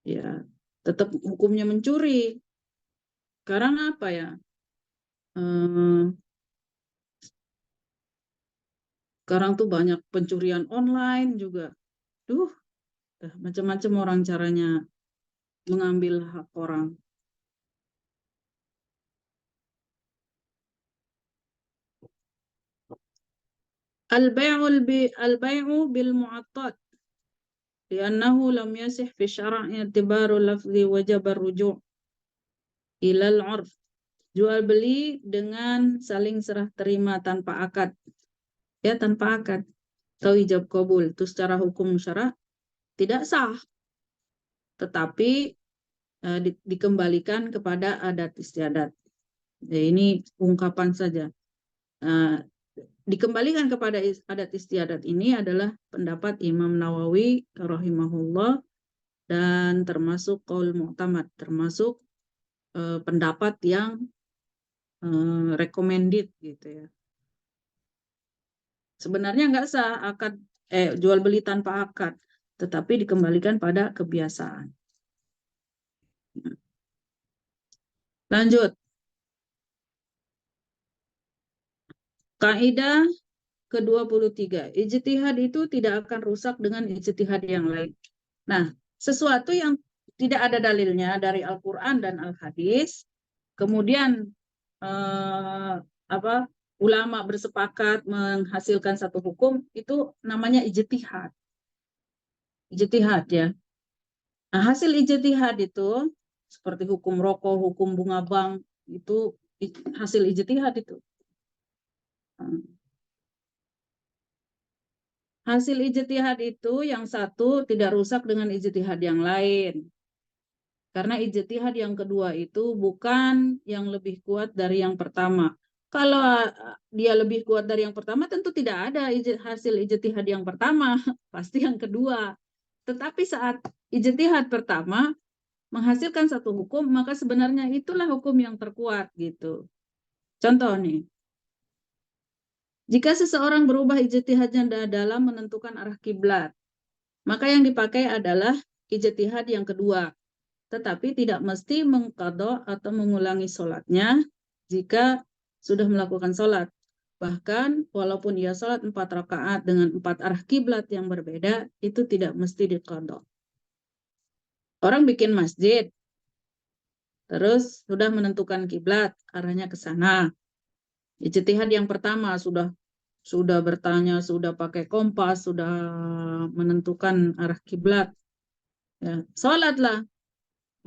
Ya, tetap hukumnya mencuri. Karena apa ya? Sekarang tuh banyak pencurian online juga. Macam-macam orang caranya mengambil hak orang. Al-bai'u bil mu'attad li'annahu lam yasih fi syara' i'tibaru lafzi wajib ar-ruju' ila al-'urf. Jual beli dengan saling serah terima tanpa akad. Ya, tanpa akad. Atau ijab qabul. Itu secara hukum syara' tidak sah. Tetapi dikembalikan kepada adat istiadat. Ya, ini ungkapan saja. Dikembalikan kepada adat istiadat ini adalah pendapat Imam Nawawi rahimahullah dan termasuk qaul mu'tamad, termasuk pendapat yang recommended gitu ya. Sebenarnya nggak sah akad jual beli tanpa akad, tetapi dikembalikan pada kebiasaan. Lanjut. Kaidah ke-23. Ijtihad itu tidak akan rusak dengan ijtihad yang lain. Nah, sesuatu yang tidak ada dalilnya dari Al-Quran dan Al-Hadis, kemudian ulama bersepakat menghasilkan satu hukum, itu namanya ijtihad. ijtihad ya. Nah, hasil ijtihad itu seperti hukum rokok, hukum bunga bank itu hasil ijtihad itu. Hasil ijtihad itu yang satu tidak rusak dengan ijtihad yang lain. Karena ijtihad yang kedua itu bukan yang lebih kuat dari yang pertama. Kalau dia lebih kuat dari yang pertama, tentu tidak ada hasil ijtihad yang pertama, pasti yang kedua. Tetapi saat ijtihad pertama menghasilkan satu hukum, maka sebenarnya itulah hukum yang terkuat gitu. Contoh nih, jika seseorang berubah ijtihadnya dalam menentukan arah kiblat, maka yang dipakai adalah ijtihad yang kedua. Tetapi tidak mesti mengqadha atau mengulangi sholatnya jika sudah melakukan sholat. Bahkan walaupun ia sholat 4 rakaat dengan 4 arah kiblat yang berbeda, itu tidak mesti diqadha. Orang bikin masjid, terus sudah menentukan kiblat, arahnya ke sana. Ijtihad yang pertama sudah bertanya, sudah pakai kompas, sudah menentukan arah kiblat. Ya, sholatlah.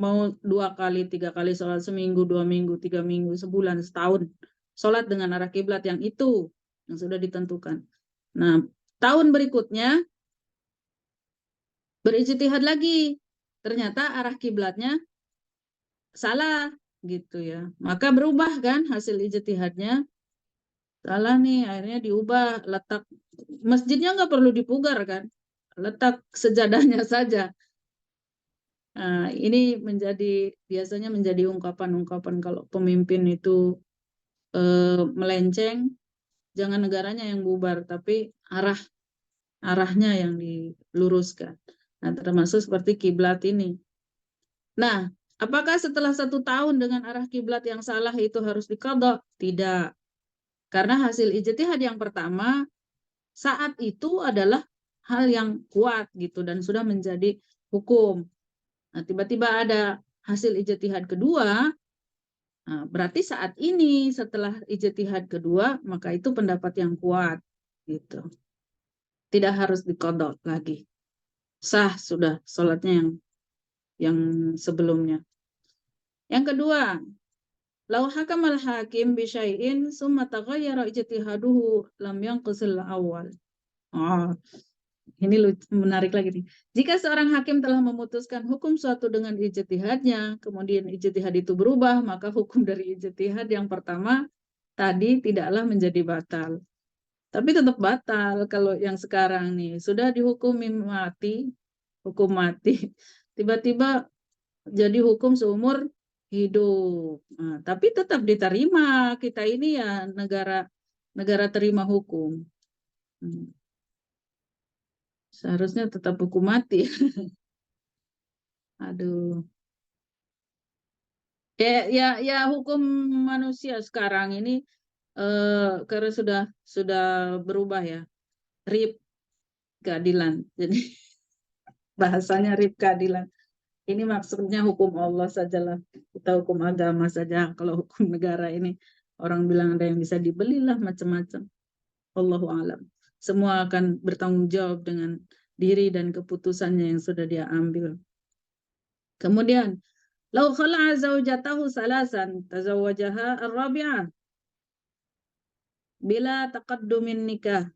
Mau 2 kali, 3 kali sholat seminggu, 2 minggu, 3 minggu, sebulan, setahun. Sholat dengan arah kiblat yang itu, yang sudah ditentukan. Nah, tahun berikutnya berijtihad lagi. Ternyata arah kiblatnya salah gitu ya. Maka berubah kan hasil ijtihadnya. Salah nih, akhirnya diubah, letak masjidnya nggak perlu dipugar kan, letak sejadahnya saja. Nah, ini biasanya menjadi ungkapan-ungkapan kalau pemimpin itu melenceng, jangan negaranya yang bubar, tapi arahnya yang diluruskan. Nah, termasuk seperti kiblat ini. Nah, apakah setelah 1 tahun dengan arah kiblat yang salah itu harus diqadha? Tidak. Karena hasil ijtihad yang pertama saat itu adalah hal yang kuat gitu dan sudah menjadi hukum. Nah, tiba-tiba ada hasil ijtihad kedua, nah, berarti saat ini setelah ijtihad kedua maka itu pendapat yang kuat gitu. Tidak harus diqadha lagi. Sah sudah sholatnya yang sebelumnya. Yang kedua, lau hakamal hakim bi syai'in summa taghayyara ijtihaduhu lam yanqisil awal. Oh, ini menarik lagi nih. Jika seorang hakim telah memutuskan hukum suatu dengan ijtihadnya, kemudian ijtihad itu berubah, maka hukum dari ijtihad yang pertama tadi tidaklah menjadi batal. Tapi tetap batal kalau yang sekarang nih sudah dihukumi mati, hukum mati, tiba-tiba jadi hukum seumur hidup. Nah, tapi tetap diterima. Kita ini ya negara terima hukum. Seharusnya tetap hukum mati. Aduh. Ya hukum manusia sekarang ini karena sudah berubah ya. RIP keadilan. Jadi bahasanya RIP keadilan. Ini maksudnya hukum Allah sajalah. Kita hukum agama saja. Kalau hukum negara ini orang bilang ada yang bisa dibelilah macam-macam. Allahu a'lam. Semua akan bertanggung jawab dengan diri dan keputusannya yang sudah dia ambil. Kemudian, lau khala'a zaujatahu salasan tazawwajaha ar-rabi'ah bila taqaddumin nikah.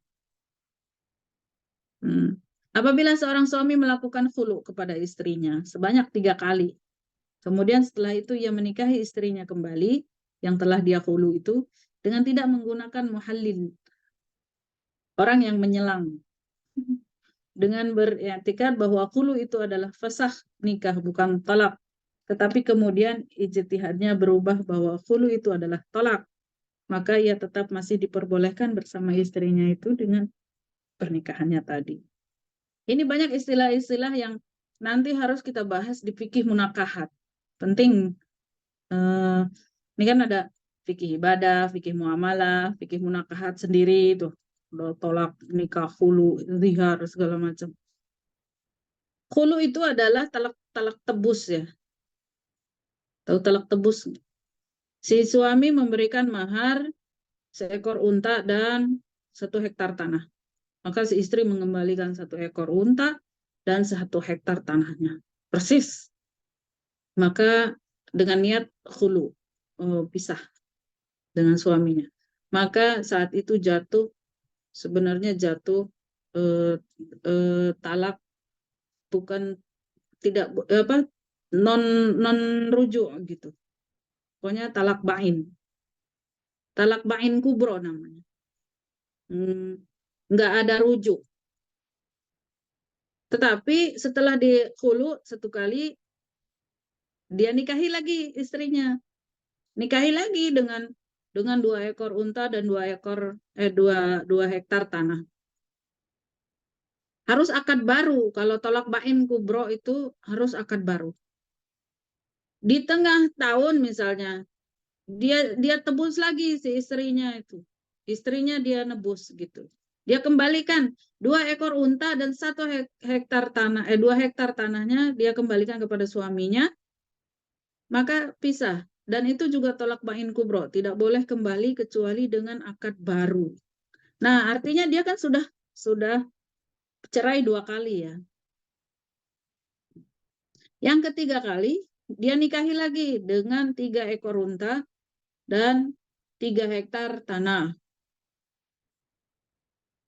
Apabila seorang suami melakukan khulu kepada istrinya sebanyak 3 kali, kemudian setelah itu ia menikahi istrinya kembali yang telah dia khulu itu dengan tidak menggunakan muhallil, orang yang menyelang, dengan beriktikad bahwa khulu itu adalah fasakh nikah bukan talak, tetapi kemudian ijtihadnya berubah bahwa khulu itu adalah talak, maka ia tetap masih diperbolehkan bersama istrinya itu dengan pernikahannya tadi. Ini banyak istilah-istilah yang nanti harus kita bahas di fikih munakahat. Penting. Ini kan ada fikih ibadah, fikih muamalah, fikih munakahat sendiri itu. Tolak, nikah, khulu, zihar, segala macam. Khulu itu adalah talak tebus ya. Tahu talak tebus? Si suami memberikan mahar 1 ekor unta dan 1 hektar tanah. Maka si istri mengembalikan 1 ekor unta dan 1 hektar tanahnya. Persis. Maka dengan niat khulu, pisah dengan suaminya. Maka saat itu sebenarnya jatuh talak, bukan tidak non rujuk gitu. Pokoknya talak bain. Talak bain kubro namanya. Nggak ada rujuk. Tetapi setelah dikhulu 1 kali, dia nikahi lagi istrinya. Nikahi lagi dengan 2 ekor unta dan 2 hektar tanah. Harus akad baru. Kalau tolak bain kubro itu harus akad baru. Di tengah tahun misalnya, dia tebus lagi si istrinya itu. Istrinya dia nebus gitu. Dia kembalikan 2 ekor unta dan 1 hektar tanah, 2 hektar tanahnya dia kembalikan kepada suaminya, maka pisah. Dan itu juga tolak bain kubro, tidak boleh kembali kecuali dengan akad baru. Nah, artinya dia kan sudah cerai 2 kali ya. Yang ketiga kali, dia nikahi lagi dengan 3 ekor unta dan 3 hektar tanah.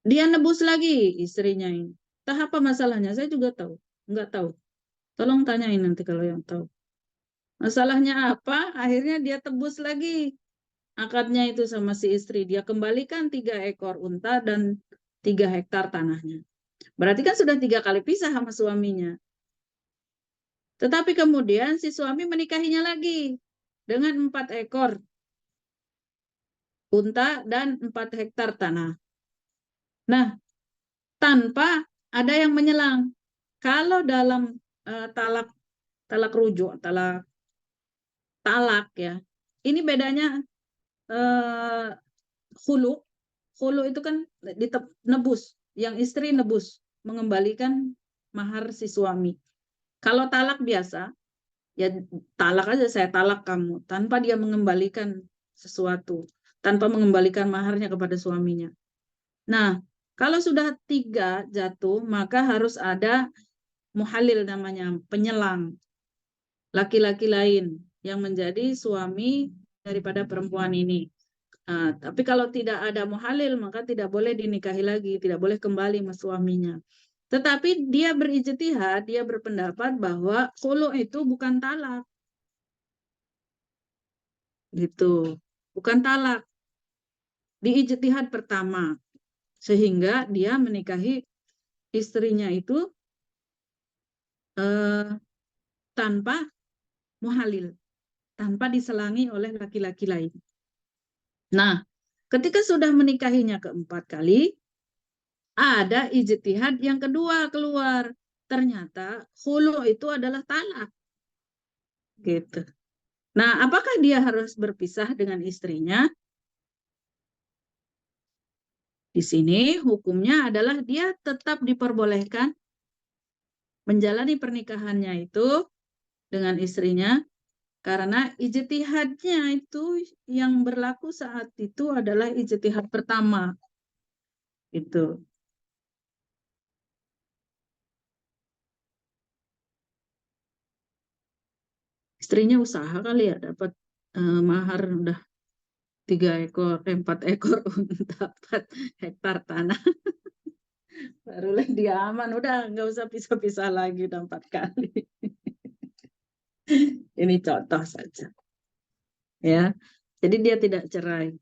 Dia nebus lagi istrinya ini. Entah apa masalahnya, saya juga tahu. Enggak tahu. Tolong tanyain nanti kalau yang tahu. Masalahnya apa? Akhirnya dia tebus lagi akadnya itu sama si istri. Dia kembalikan 3 ekor unta dan 3 hektar tanahnya. Berarti kan sudah 3 kali pisah sama suaminya. Tetapi kemudian si suami menikahinya lagi dengan 4 ekor unta dan 4 hektar tanah. Nah, tanpa ada yang menyelang. Kalau dalam talak rujuk, talak ya. Ini bedanya khulu. Khulu itu kan nebus, yang istri nebus, mengembalikan mahar si suami. Kalau talak biasa, ya talak aja, saya talak kamu, tanpa dia mengembalikan sesuatu, tanpa mengembalikan maharnya kepada suaminya. Nah, kalau sudah 3 jatuh, maka harus ada muhalil namanya, penyelang. Laki-laki lain yang menjadi suami daripada perempuan ini. Tapi kalau tidak ada muhalil, maka tidak boleh dinikahi lagi, tidak boleh kembali sama suaminya. Tetapi dia berijtihad, dia berpendapat bahwa khulu itu bukan talak. Gitu. Bukan talak. Di ijtihad pertama. Sehingga dia menikahi istrinya itu tanpa muhalil, tanpa diselangi oleh laki-laki lain. Nah, ketika sudah menikahinya ke-4 kali, ada ijtihad yang kedua keluar. Ternyata khulu itu adalah talak. Gitu. Nah, apakah dia harus berpisah dengan istrinya? Di sini hukumnya adalah dia tetap diperbolehkan menjalani pernikahannya itu dengan istrinya, karena ijtihadnya itu yang berlaku saat itu adalah ijtihad pertama. Itu. Istrinya usaha kali ya dapat mahar udah 4 ekor unta, 4 hektar tanah. Barulah dia aman, udah nggak usah pisah-pisah lagi, udah 4 kali. Ini contoh saja. Ya. Jadi dia tidak cerai.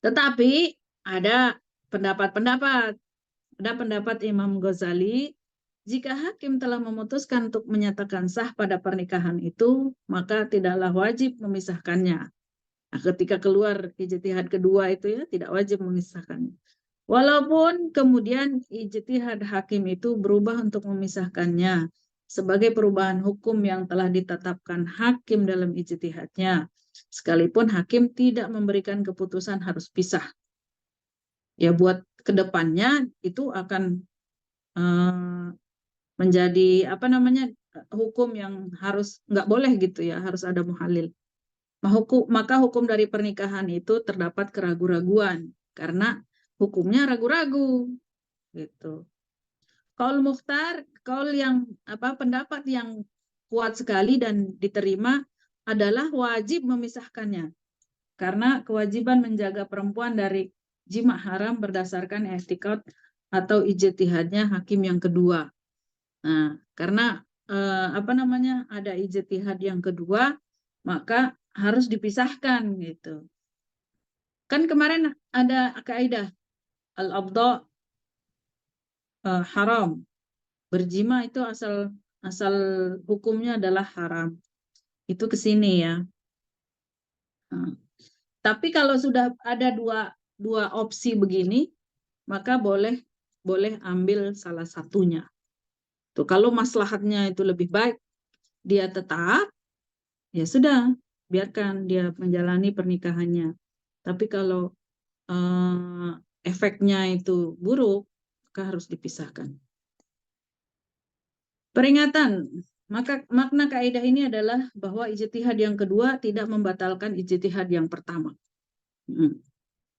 Tetapi ada pendapat-pendapat. Ada pendapat Imam Ghazali, jika hakim telah memutuskan untuk menyatakan sah pada pernikahan itu, maka tidaklah wajib memisahkannya. Nah, ketika keluar ijtihad kedua itu ya, tidak wajib memisahkannya. Walaupun kemudian ijtihad hakim itu berubah untuk memisahkannya sebagai perubahan hukum yang telah ditetapkan hakim dalam ijtihadnya, sekalipun hakim tidak memberikan keputusan harus pisah. Ya buat kedepannya itu akan menjadi hukum yang harus nggak boleh gitu ya, harus ada muhalil. Maka hukum dari pernikahan itu terdapat keraguan-raguan karena hukumnya ragu-ragu gitu. Qaul mukhtar, qaul yang pendapat yang kuat sekali dan diterima adalah wajib memisahkannya. Karena kewajiban menjaga perempuan dari jima haram berdasarkan i'tiqad atau ijtihadnya hakim yang kedua. Nah, karena ada ijtihad yang kedua, maka harus dipisahkan gitu. Kan kemarin ada kaidah al-abda haram. Berjima itu asal hukumnya adalah haram. Itu ke sini ya. Nah, tapi kalau sudah ada dua opsi begini, maka boleh ambil salah satunya. Tuh, kalau maslahatnya itu lebih baik dia tetap, ya sudah, biarkan dia menjalani pernikahannya. Tapi kalau efeknya itu buruk, maka harus dipisahkan. Peringatan, maka makna kaidah ini adalah bahwa ijtihad yang kedua tidak membatalkan ijtihad yang pertama.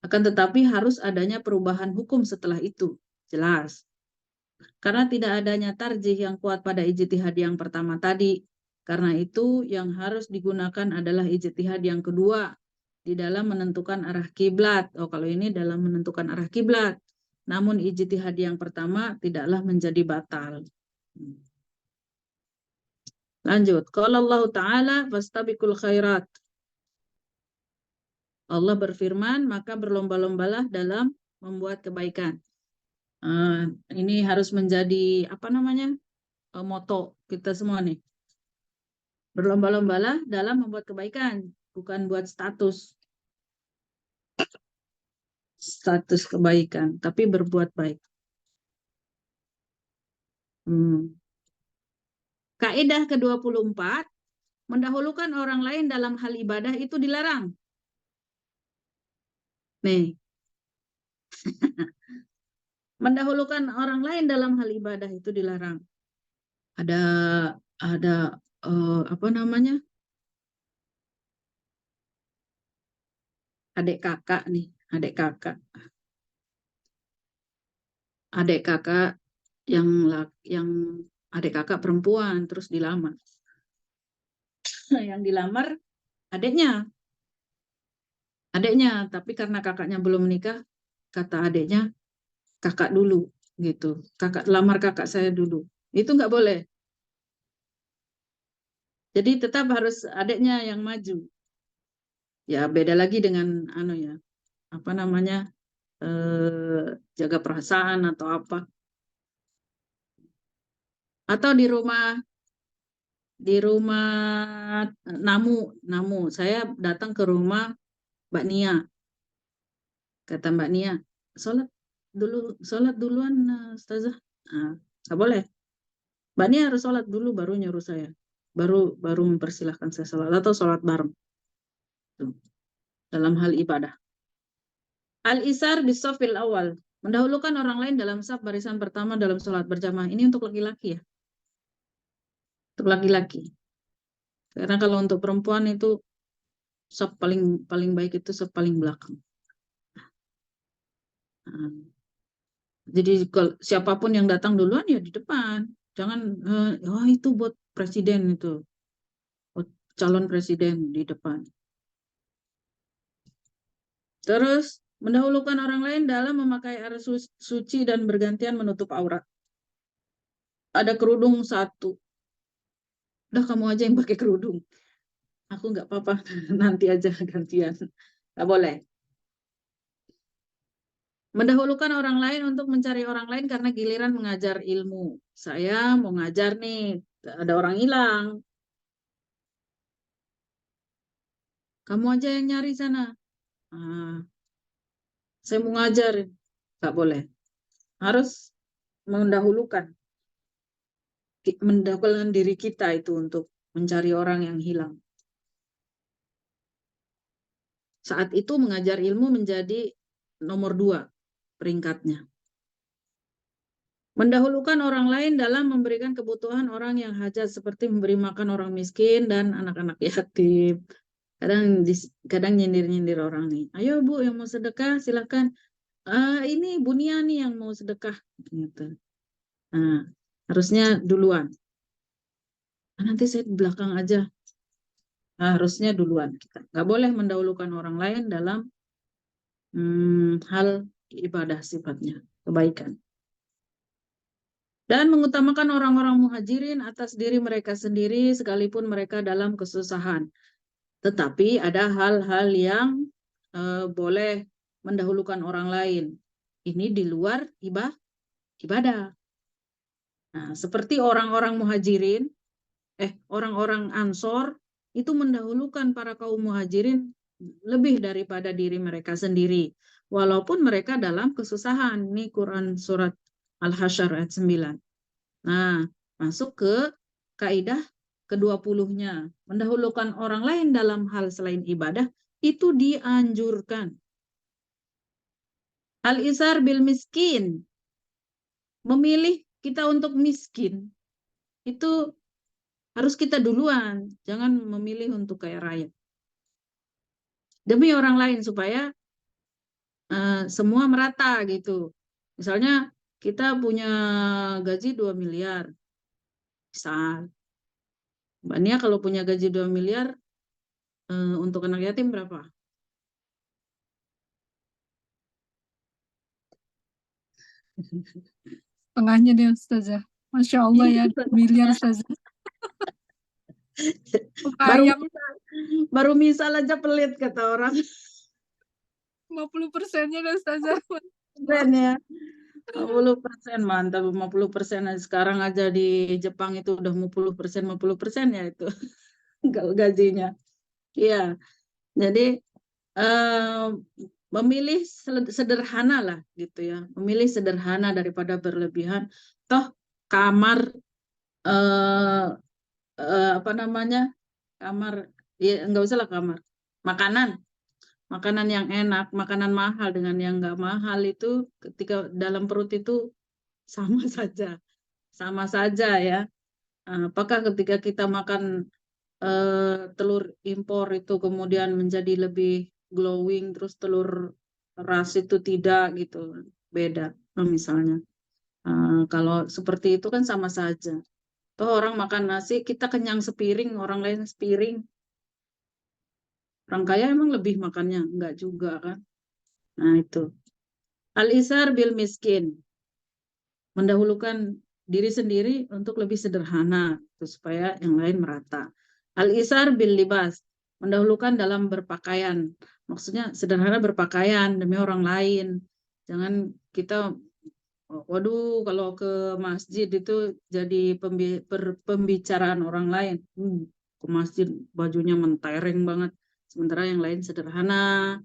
Akan tetapi harus adanya perubahan hukum setelah itu, jelas. Karena tidak adanya tarjih yang kuat pada ijtihad yang pertama tadi. Karena itu yang harus digunakan adalah ijtihad yang kedua di dalam menentukan arah kiblat. Oh, kalau ini dalam menentukan arah kiblat. Namun ijtihad yang pertama tidaklah menjadi batal. Lanjut. Qala Allah Ta'ala fastabiqul khairat. Allah berfirman, maka berlomba-lombalah dalam membuat kebaikan. Ini harus menjadi moto kita semua nih. Berlomba-lombalah dalam membuat kebaikan, bukan buat status kebaikan, tapi berbuat baik. Kaidah ke-24, mendahulukan orang lain dalam hal ibadah itu dilarang. Nih. Mendahulukan orang lain dalam hal ibadah itu dilarang. Ada adik kakak nih, adik kakak yang adik kakak perempuan terus dilamar. Yang dilamar adiknya, tapi karena kakaknya belum menikah, kata adiknya, kakak dulu gitu, lamar kakak saya dulu. Itu nggak boleh. Jadi tetap harus adiknya yang maju. Ya beda lagi dengan jaga perasaan atau apa. Atau di rumah namu, saya datang ke rumah Mbak Nia. Kata Mbak Nia, sholat duluan Ustazah. Nggak boleh. Mbak Nia harus sholat dulu baru nyuruh saya. Baru mempersilahkan saya sholat atau sholat bareng. Tuh. Dalam hal ibadah. Al-isar bisofil awal. Mendahulukan orang lain dalam saf barisan pertama dalam sholat berjamaah. Ini untuk laki-laki ya. Untuk laki-laki. Karena kalau untuk perempuan itu saf paling baik itu saf paling belakang. Jadi siapapun yang datang duluan ya di depan. Jangan itu buat presiden itu. Buat calon presiden di depan. Terus mendahulukan orang lain dalam memakai air suci dan bergantian menutup aurat. Ada kerudung satu. Udah kamu aja yang pakai kerudung. Aku nggak apa-apa, nanti aja gantian. Nggak boleh. Mendahulukan orang lain untuk mencari orang lain karena giliran mengajar ilmu. Saya mau ngajar nih, ada orang hilang. Kamu aja yang nyari sana. Saya mau ngajar. Nggak boleh. Harus mendahulukan diri kita itu untuk mencari orang yang hilang. Saat itu mengajar ilmu menjadi nomor 2 peringkatnya. Mendahulukan orang lain dalam memberikan kebutuhan orang yang hajat seperti memberi makan orang miskin dan anak-anak yatim. Kadang nyindir-nyindir orang nih. Ayo Bu yang mau sedekah silakan. Ini Bu Nia nih yang mau sedekah gitu. Nah, harusnya duluan. Nanti saya di belakang aja. Nah, harusnya duluan kita. Nggak boleh mendahulukan orang lain dalam hal ibadah sifatnya, kebaikan. Dan mengutamakan orang-orang muhajirin atas diri mereka sendiri sekalipun mereka dalam kesusahan. Tetapi ada hal-hal yang boleh mendahulukan orang lain. Ini di luar ibadah. Nah, seperti orang-orang muhajirin, orang-orang ansor itu mendahulukan para kaum muhajirin lebih daripada diri mereka sendiri. Walaupun mereka dalam kesusahan. Ini Quran surat Al-Hasyr ayat 9. Nah, masuk ke kaidah ke-20-nya. Mendahulukan orang lain dalam hal selain ibadah itu dianjurkan. Al-isar bil miskin. Memilih kita untuk miskin. Itu harus kita duluan. Jangan memilih untuk kaya raya. Demi orang lain supaya semua merata gitu. Misalnya kita punya gaji 2 miliar. Misal. Mbak Nia kalau punya gaji 2 miliar, untuk anak yatim berapa? Tengahnya deh Ustazah. Masya Allah ya, miliar Ustazah. Baru misal aja pelit kata orang. 50%-nya deh Ustazah. Keren ya. 50%, mantap. 50% sekarang aja di Jepang itu udah 50% ya itu gajinya. Iya. Jadi memilih sederhana lah gitu ya. Memilih sederhana daripada berlebihan. Toh kamar apa namanya? Kamar ya nggak usah lah kamar. Makanan yang enak, makanan mahal dengan yang nggak mahal itu ketika dalam perut itu sama saja ya. Apakah ketika kita makan telur impor itu kemudian menjadi lebih glowing, terus telur ras itu tidak gitu, beda misalnya. Kalau seperti itu kan sama saja. Toh orang makan nasi kita kenyang sepiring, orang lain sepiring. Orang kaya emang lebih makannya, enggak juga kan. Nah itu. Al-isar bil miskin. Mendahulukan diri sendiri untuk lebih sederhana supaya yang lain merata. Al-isar bil libas. Mendahulukan dalam berpakaian. Maksudnya sederhana berpakaian demi orang lain. Jangan kita waduh kalau ke masjid itu jadi pembicaraan orang lain. Ke masjid bajunya mentereng banget. Sementara yang lain sederhana,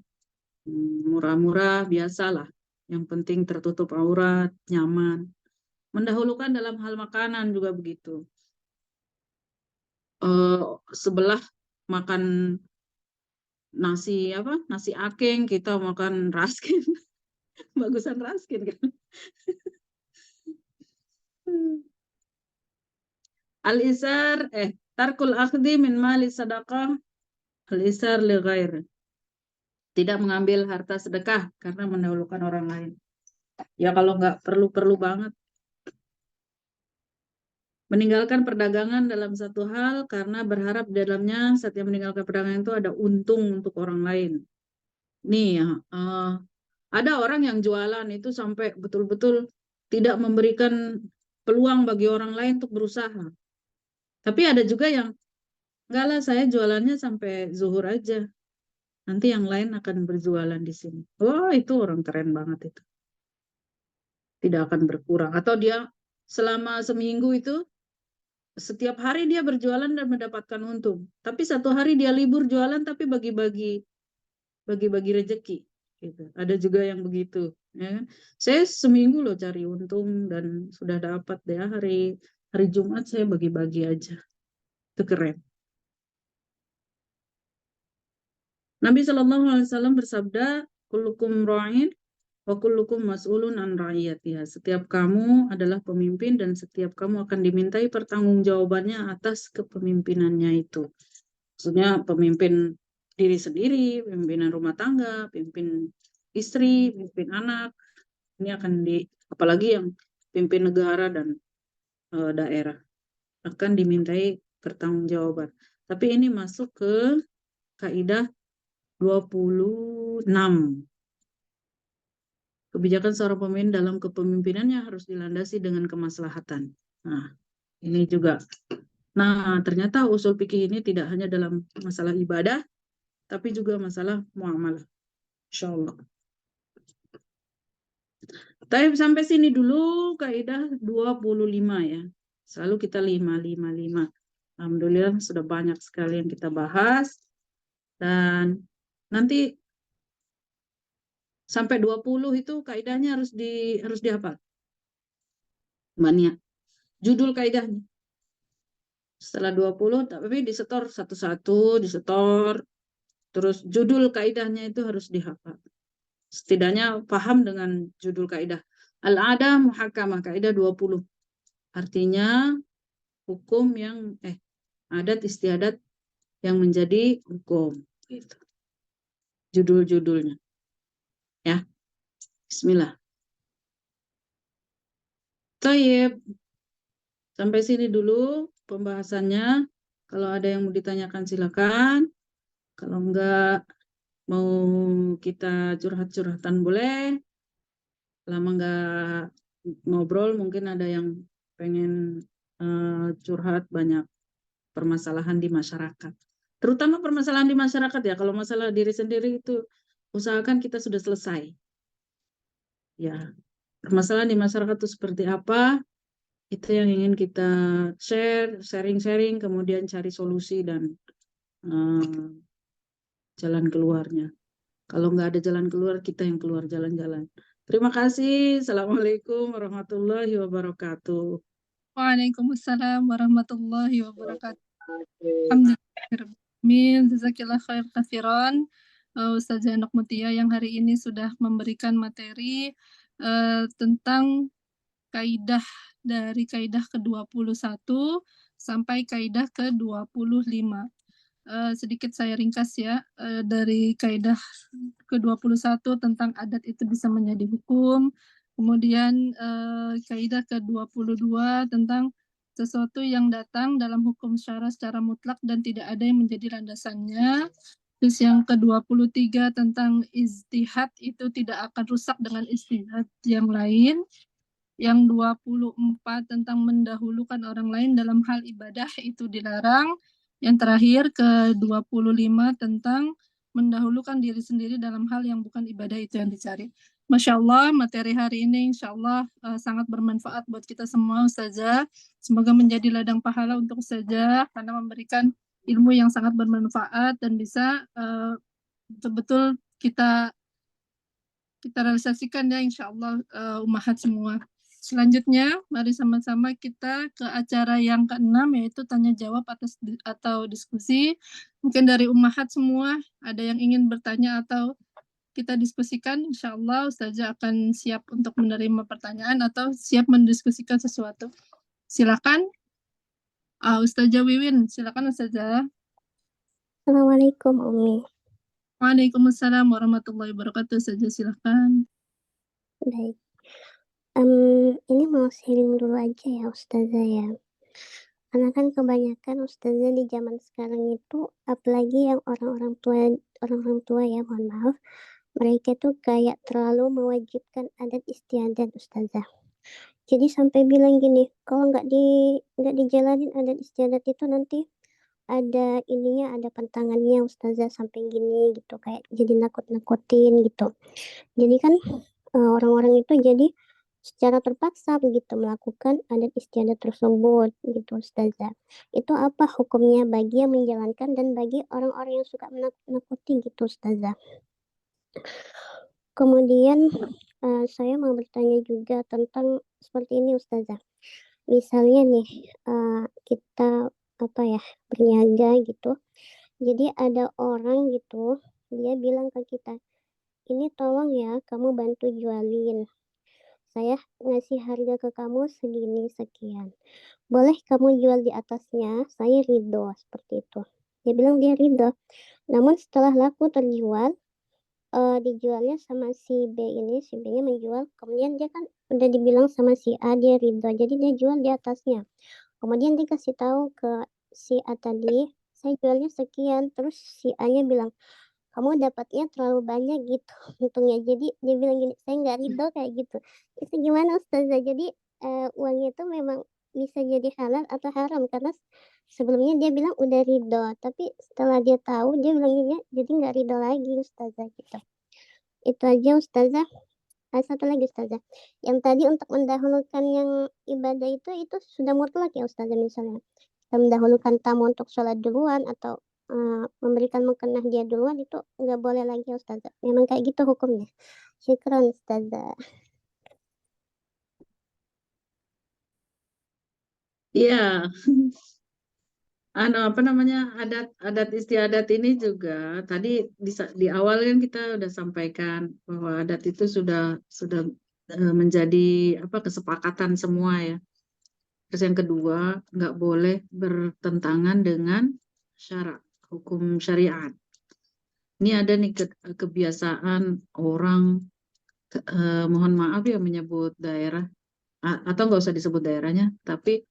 murah-murah, biasalah. Yang penting tertutup aurat, nyaman. Mendahulukan dalam hal makanan juga begitu. Sebelah makan nasi akeng, kita makan raskin. Bagusan raskin kan. Al-isar tarkul akhdi min mali sadaqah al-isar li ghair. Tidak mengambil harta sedekah karena mendahulukan orang lain. Ya kalau nggak perlu-perlu banget. Meninggalkan perdagangan dalam satu hal karena berharap di dalamnya saat dia meninggalkan perdagangan itu ada untung untuk orang lain. Nih ya, ada orang yang jualan itu sampai betul-betul tidak memberikan peluang bagi orang lain untuk berusaha. Tapi ada juga yang enggak lah, saya jualannya sampai zuhur aja. Nanti yang lain akan berjualan di sini. Wah, itu orang keren banget itu. Tidak akan berkurang. Atau dia selama seminggu itu setiap hari dia berjualan dan mendapatkan untung. Tapi satu hari dia libur jualan tapi bagi-bagi rezeki. Gitu. Ada juga yang begitu. Ya. Saya seminggu loh cari untung dan sudah dapat deh hari Jumat saya bagi-bagi aja. Itu keren. Nabi SAW bersabda, kullukum ra'in wa kullukum mas'ulun an ra'iyatiha. Setiap kamu adalah pemimpin dan setiap kamu akan dimintai pertanggungjawabannya atas kepemimpinannya itu. Maksudnya pemimpin diri sendiri, pimpinan rumah tangga, pimpin istri, pimpin anak. Ini akan apalagi yang pemimpin negara dan daerah akan dimintai pertanggungjawaban. Tapi ini masuk ke kaidah 26. Kebijakan seorang pemimpin dalam kepemimpinannya harus dilandasi dengan kemaslahatan. Nah, ini juga. Nah, ternyata usul fikih ini tidak hanya dalam masalah ibadah, tapi juga masalah muamalah. Insyaallah. Tapi sampai sini dulu kaidah 25 ya. Selalu kita 5. Alhamdulillah sudah banyak sekali yang kita bahas. Dan nanti sampai 20 itu kaidahnya harus dihafal. Mbak Nia. Judul kaidahnya. Setelah 20 tapi disetor satu-satu, disetor. Terus judul kaidahnya itu harus dihafal. Setidaknya paham dengan judul kaidah. Al-adah muhakamah, kaidah 20. Artinya hukum yang adat istiadat yang menjadi hukum. Gitu. Judul-judulnya. Ya. Bismillah. Tayyib. Sampai sini dulu pembahasannya. Kalau ada yang mau ditanyakan silakan. Kalau enggak mau kita curhat-curhatan boleh. Lama enggak ngobrol, mungkin ada yang pengen curhat banyak permasalahan di masyarakat. Terutama permasalahan di masyarakat ya. Kalau masalah diri sendiri itu usahakan kita sudah selesai. Ya, permasalahan di masyarakat itu seperti apa? Itu yang ingin kita sharing-sharing, kemudian cari solusi dan jalan keluarnya. Kalau nggak ada jalan keluar, kita yang keluar jalan-jalan. Terima kasih. Assalamualaikum warahmatullahi wabarakatuh. Waalaikumsalam warahmatullahi wabarakatuh. Alhamdulillah. Jazakillah khair katsiran. Ustazah Nok Mutia yang hari ini sudah memberikan materi tentang kaidah dari kaidah ke-21 sampai kaidah ke-25. Sedikit saya ringkas ya, dari kaidah ke-21 tentang adat itu bisa menjadi hukum, kemudian kaidah ke-22 tentang sesuatu yang datang dalam hukum syara secara mutlak dan tidak ada yang menjadi landasannya. Terus yang ke-23 tentang ijtihad itu tidak akan rusak dengan ijtihad yang lain. Yang 24 tentang mendahulukan orang lain dalam hal ibadah itu dilarang. Yang terakhir ke-25 tentang mendahulukan diri sendiri dalam hal yang bukan ibadah itu yang dicari. Masya Allah, materi hari ini insya Allah sangat bermanfaat buat kita semua Ustazah. Semoga menjadi ladang pahala untuk Ustazah karena memberikan ilmu yang sangat bermanfaat dan bisa betul-betul kita realisasikan ya insya Allah umahat semua. Selanjutnya, mari sama-sama kita ke acara yang ke-6 yaitu tanya jawab atau diskusi. Mungkin dari ummahat semua ada yang ingin bertanya atau kita diskusikan, insya Allah Ustazah akan siap untuk menerima pertanyaan atau siap mendiskusikan sesuatu. Silakan. Ustazah Wiwin, silakan Ustazah. Assalamualaikum Umi. Waalaikumsalam warahmatullahi wabarakatuh. Ustazah silakan. Baik. Ini mau sharing dulu aja ya Ustazah ya. Karena kan kebanyakan Ustazah di zaman sekarang itu, apalagi yang orang-orang tua ya, mohon maaf, mereka tuh kayak terlalu mewajibkan adat istiadat Ustazah. Jadi sampai bilang gini, kalau nggak dijalanin adat istiadat itu nanti ada ininya, ada pantangannya Ustazah sampai gini gitu, kayak jadi nakut-nakutin gitu. Jadi kan orang-orang itu jadi secara terpaksa begitu melakukan adat istiadat tersebut gitu Ustazah. Itu apa hukumnya bagi yang menjalankan dan bagi orang-orang yang suka menakut-nakuti gitu Ustazah. Kemudian saya mau bertanya juga tentang seperti ini Ustazah. Misalnya nih kita berniaga gitu. Jadi ada orang gitu, dia bilang ke kita, ini tolong ya kamu bantu jualin. Saya ngasih harga ke kamu segini sekian. Boleh kamu jual di atasnya, saya ridho seperti itu. Dia bilang dia ridho. Namun setelah laku terjual, dijualnya sama si B ini, si B-nya menjual, kemudian dia kan udah dibilang sama si A dia ridho, jadi dia jual di atasnya. Kemudian dia kasih tahu ke si A tadi, saya jualnya sekian, terus si A-nya bilang, kamu dapatnya terlalu banyak gitu untungnya. Jadi dia bilang gini, saya nggak ridho kayak gitu. Itu gimana Ustazah? Jadi uangnya itu memang bisa jadi halal atau haram karena sebelumnya dia bilang udah ridho, tapi setelah dia tahu dia bilangnya jadi nggak ridho lagi Ustazah gitu. Itu aja Ustazah. Satu lagi Ustazah, yang tadi untuk mendahulukan yang ibadah itu sudah mutlak ya Ustazah, misalnya kita mendahulukan tamu untuk sholat duluan atau memberikan mukena dia duluan, itu nggak boleh lagi ya Ustazah. Memang kayak gitu hukumnya. Syukran Ustazah. Iya, apa namanya, adat istiadat ini juga tadi di awal kan kita udah sampaikan bahwa adat itu sudah menjadi apa, kesepakatan semua ya. Terus yang kedua, nggak boleh bertentangan dengan syarak, hukum syariat. Ini ada nih kebiasaan orang, mohon maaf ya menyebut daerah, atau nggak usah disebut daerahnya, tapi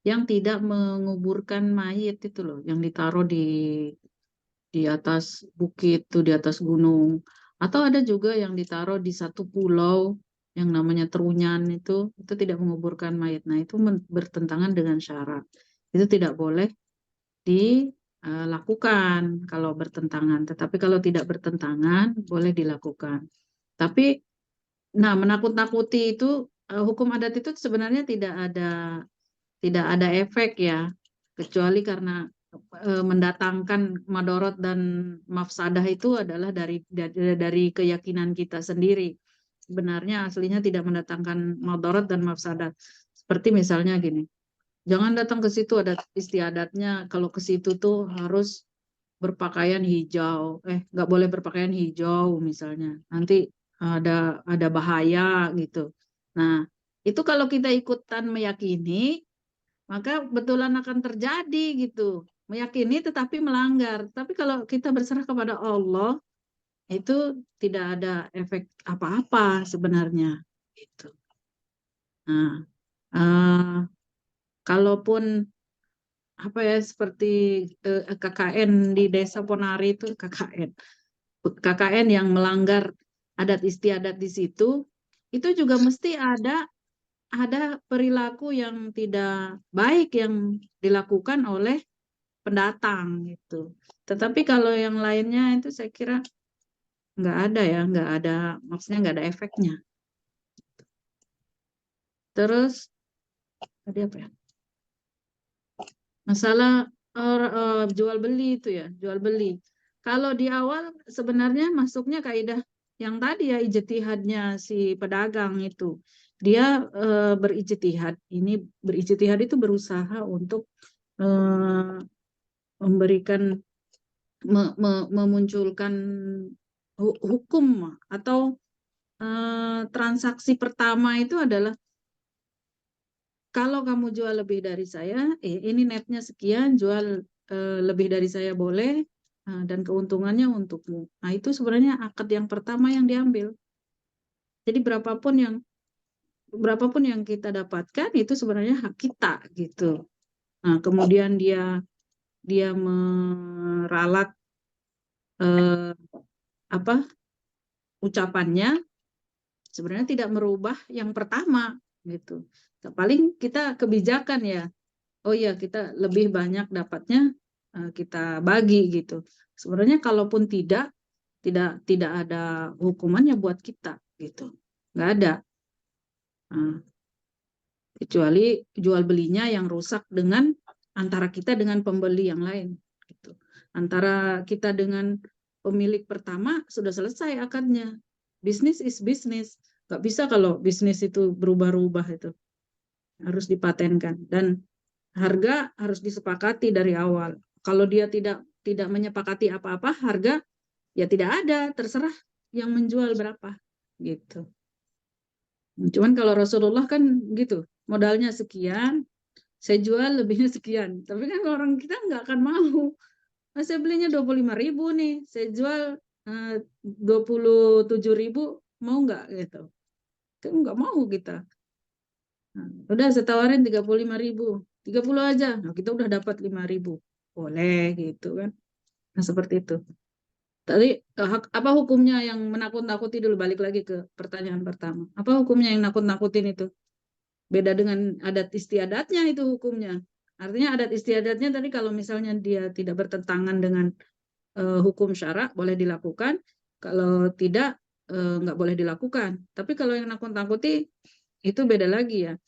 yang tidak menguburkan mayit itu loh, yang ditaruh di atas bukit tuh, di atas gunung. Atau ada juga yang ditaruh di satu pulau yang namanya Trunyan, itu tidak menguburkan mayit. Nah, itu bertentangan dengan syarat. Itu tidak boleh dilakukan kalau bertentangan. Tetapi kalau tidak bertentangan, boleh dilakukan. Tapi, nah, menakut-nakuti itu, hukum adat itu sebenarnya tidak ada efek ya, kecuali karena mendatangkan madorot dan mafsadah itu adalah dari keyakinan kita sendiri. Sebenarnya aslinya tidak mendatangkan madorot dan mafsadah. Seperti misalnya gini, jangan datang ke situ, ada istiadatnya kalau ke situ tuh harus berpakaian hijau, nggak boleh berpakaian hijau misalnya, nanti ada bahaya gitu. Nah, itu kalau kita ikutan meyakini, maka betulan akan terjadi gitu. Meyakini tetapi melanggar. Tapi kalau kita berserah kepada Allah, itu tidak ada efek apa-apa sebenarnya. Gitu. Nah, kalaupun apa ya, seperti KKN di Desa Ponari itu, KKN yang melanggar adat istiadat di situ, itu juga mesti ada perilaku yang tidak baik yang dilakukan oleh pendatang gitu. Tetapi kalau yang lainnya itu saya kira nggak ada ya, maksudnya nggak ada efeknya. Terus tadi apa ya? Masalah jual beli itu ya, jual beli. Kalau di awal sebenarnya masuknya kaidah yang tadi ya, ijtihadnya si pedagang itu. Dia berijtihad. Ini berijtihad itu berusaha untuk memberikan memunculkan hukum atau transaksi pertama itu adalah, kalau kamu jual lebih dari saya, ini netnya sekian, jual lebih dari saya boleh, dan keuntungannya untukmu. Nah, itu sebenarnya akad yang pertama yang diambil. Jadi berapapun yang kita dapatkan itu sebenarnya hak kita gitu. Nah, kemudian dia meralat ucapannya, sebenarnya tidak merubah yang pertama gitu. Paling kita kebijakan ya, oh ya kita lebih banyak dapatnya, kita bagi gitu. Sebenarnya kalaupun tidak ada hukumannya buat kita gitu, nggak ada. Kecuali jual belinya yang rusak dengan antara kita dengan pembeli yang lain gitu. Antara kita dengan pemilik pertama sudah selesai akadnya. Bisnis is bisnis. Nggak bisa kalau bisnis itu berubah-ubah, itu harus dipatenkan, dan harga harus disepakati dari awal. Kalau dia tidak menyepakati apa-apa, harga ya tidak ada, terserah yang menjual berapa gitu. Cuman kalau Rasulullah kan gitu, modalnya sekian, saya jual lebihnya sekian. Tapi kan orang kita nggak akan mau. Nah, saya belinya 25.000 nih, saya jual 27.000 mau nggak gitu? Kan nggak mau kita. Nah, udah saya tawarin 35.000, 30 aja. Nah, kita udah dapat 5.000. Boleh gitu kan. Nah, seperti itu. Tadi apa hukumnya yang menakut-nakuti dulu, balik lagi ke pertanyaan pertama. Apa hukumnya yang nakut-nakutin itu? Beda dengan adat istiadatnya itu hukumnya. Artinya adat istiadatnya tadi kalau misalnya dia tidak bertentangan dengan hukum syara boleh dilakukan, kalau tidak nggak boleh dilakukan. Tapi kalau yang nakut-nakuti itu beda lagi ya.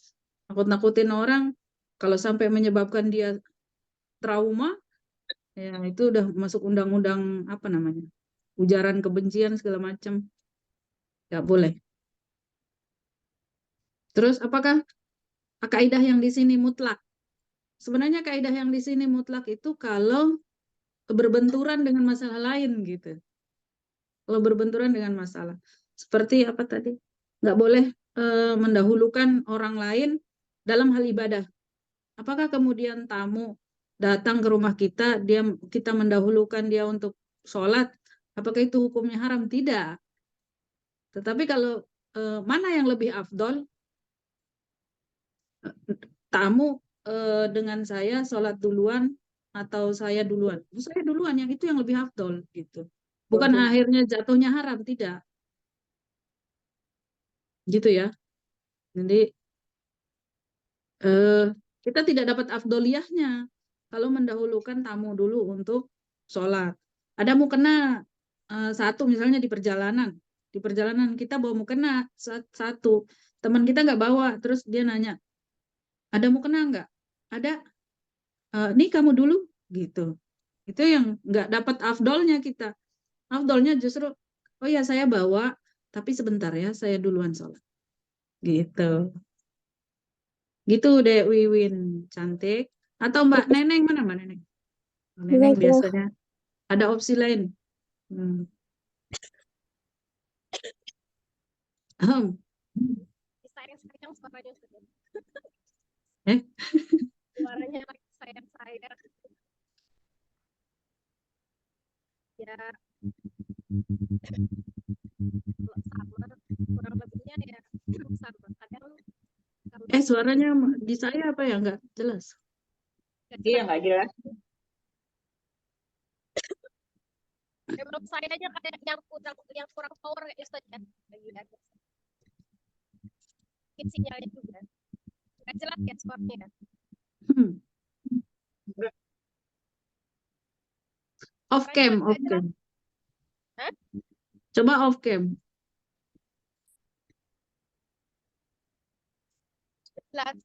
Nakut-nakutin orang kalau sampai menyebabkan dia trauma, ya itu udah masuk undang-undang apa namanya? Ujaran kebencian segala macam. Nggak boleh. Terus apakah kaidah yang di sini mutlak? Sebenarnya kaidah yang di sini mutlak itu kalau berbenturan dengan masalah lain gitu. Kalau berbenturan dengan masalah. Seperti apa tadi? Nggak boleh mendahulukan orang lain dalam hal ibadah. Apakah kemudian tamu datang ke rumah kita, kita mendahulukan dia untuk sholat, apakah itu hukumnya haram? Tidak. Tetapi kalau mana yang lebih afdol? Tamu dengan saya sholat duluan atau saya duluan? Saya duluan, yang itu yang lebih afdol gitu. Bukan akhirnya jatuhnya haram, tidak. Gitu ya. Jadi kita tidak dapat afdoliyahnya kalau mendahulukan tamu dulu untuk sholat. Ada mukena satu misalnya di perjalanan kita bawa mukena satu, teman kita nggak bawa, terus dia nanya, ada mukena nggak? Ada. Nih kamu dulu gitu. Itu yang nggak dapat afdolnya kita. Afdolnya justru, oh ya saya bawa, tapi sebentar ya, saya duluan sholat. Gitu. Gitu deh Wiwin, cantik. Atau Mbak Neneng, mana Mbak Neneng? Mbak Neneng Baiklah. biasanya ada opsi lain. Sayang-sayang suaranya sudah. Eh? Suaranya sayang-sayang. Ya, sama, kurang lebihnya ya sama. Kadang Suaranya di saya apa ya? Nggak jelas. Iya, nggak jelas. ya, menurut saya aja kayak yang kurang power ya Ustaz ya. Mungkin sinyalnya juga. Nggak jelas ya suaranya. Off cam, off cam. Hah? Coba off cam. Jelas.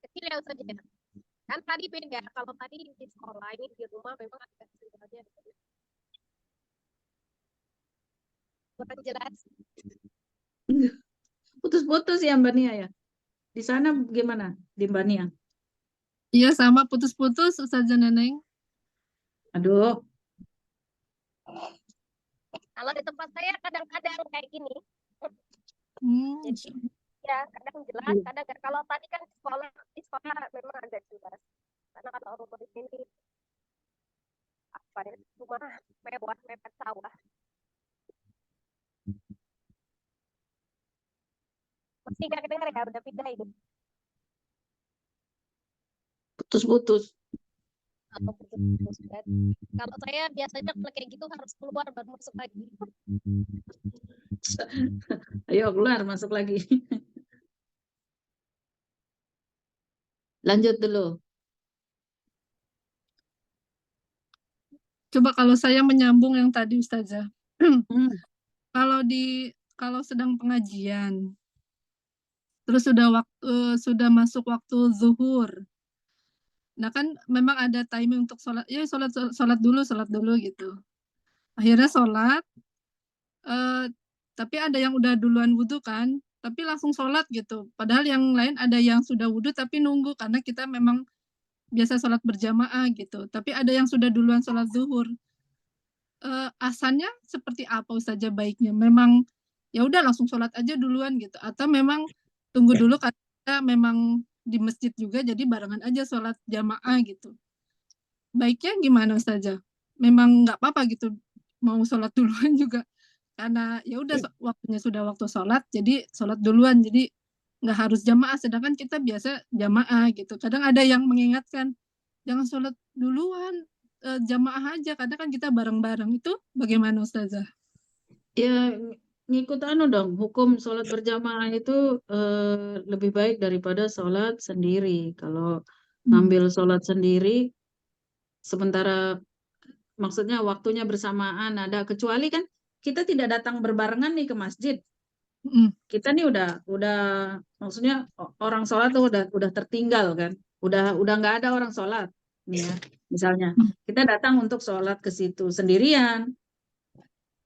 Kecil ya Ustaz ya. Kan tadi beda. Kalau tadi di sekolah, ini di rumah memang agak sinyalnya kurang jelas. Putus-putus ya Mbak Nia ya? Di sana gimana di Mbak Nia? Iya sama putus-putus Ustazah Neneng. Aduh. Kalau di tempat saya kadang-kadang kayak gini. Jadi ya kadang jelas, kadang enggak. Kalau tadi kan di sekolah memang agak jelas. Karena kalau rumah di sini apa ya, rumah mewah, mepet sawah. Masih nggak kedengar ya, udah pindah ini. Putus-putus. Kalau saya biasanya kalau kayak gitu harus keluar baru masuk lagi. Ayo keluar, masuk lagi. Lanjut dulu. Coba kalau saya menyambung yang tadi Ustazah. Kalau sedang pengajian, terus sudah masuk waktu zuhur. Nah kan memang ada timing untuk sholat. Ya sholat dulu gitu. Akhirnya sholat. Tapi ada yang udah duluan wudhu kan, tapi langsung sholat gitu. Padahal yang lain ada yang sudah wudhu tapi nunggu karena kita memang biasa sholat berjamaah gitu. Tapi ada yang sudah duluan sholat zuhur. Asannya seperti apa Ustazah baiknya? Memang ya udah langsung sholat aja duluan gitu, atau memang tunggu dulu karena kita memang di masjid juga jadi barengan aja sholat jamaah gitu. Baiknya gimana Ustazah? memang nggak apa-apa gitu mau sholat duluan juga, karena ya udah waktunya sudah waktu sholat, jadi sholat duluan, jadi nggak harus jamaah, sedangkan kita biasa jamaah gitu. Kadang ada yang mengingatkan jangan sholat duluan, jamaah aja, kadang kan kita bareng-bareng. Itu bagaimana Ustazah? Ya ngikut dong, hukum sholat berjamaah itu lebih baik daripada sholat sendiri. Kalau ngambil sholat sendiri, sementara maksudnya waktunya bersamaan ada, kecuali kan kita tidak datang berbarengan nih ke masjid. Kita nih udah maksudnya orang sholat tuh udah tertinggal kan, udah nggak ada orang sholat nih ya. Misalnya kita datang untuk sholat ke situ sendirian,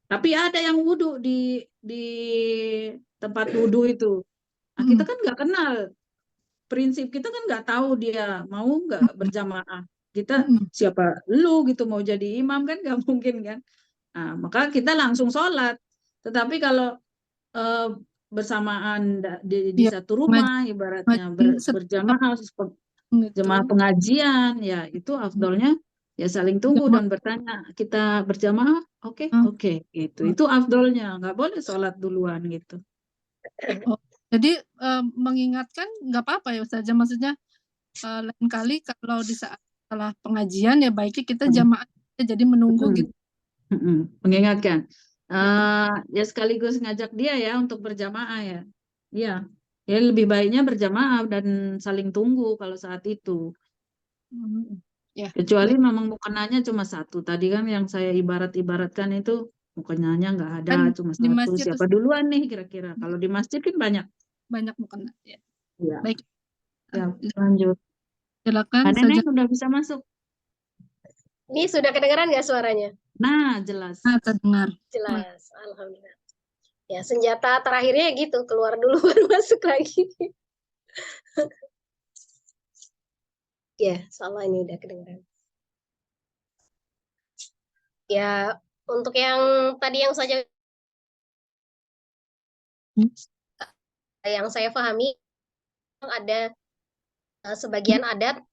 tapi ada yang wudhu di tempat wudhu itu. Nah, kita kan nggak kenal, prinsip kita kan nggak tahu dia mau nggak berjamaah. Kita siapa lu gitu mau jadi imam kan nggak mungkin kan. Nah, maka kita langsung sholat. Tetapi kalau bersamaan di satu rumah, ibaratnya berjamaah, jemaah pengajian, ya itu afdolnya ya saling tunggu dan bertanya, kita berjamaah, oke, itu afdolnya, nggak boleh sholat duluan gitu. Jadi mengingatkan nggak apa-apa ya Ustazah, maksudnya lain kali kalau di saat setelah pengajian ya baiknya kita jamaah, jadi menunggu gitu. Mengingatkan, ya sekaligus ngajak dia ya untuk berjamaah ya. Ya lebih baiknya berjamaah dan saling tunggu kalau saat itu. Kecuali memang mukenanya cuma satu. Tadi kan yang saya ibaratkan itu mukenanya nggak ada, cuma satu. Siapa duluan nih kira-kira? Kalau di masjid kan banyak mukena. Ya. Baik. Ya, lanjut. Silakan. Nenek udah bisa masuk. Ini sudah kedengaran nggak suaranya? Nah, jelas. Terdengar. Jelas, alhamdulillah. Ya, senjata terakhirnya gitu, keluar dulu baru masuk lagi. Ya, soalnya ini udah kedengaran. Ya, untuk yang tadi yang saya pahami, ada sebagian adat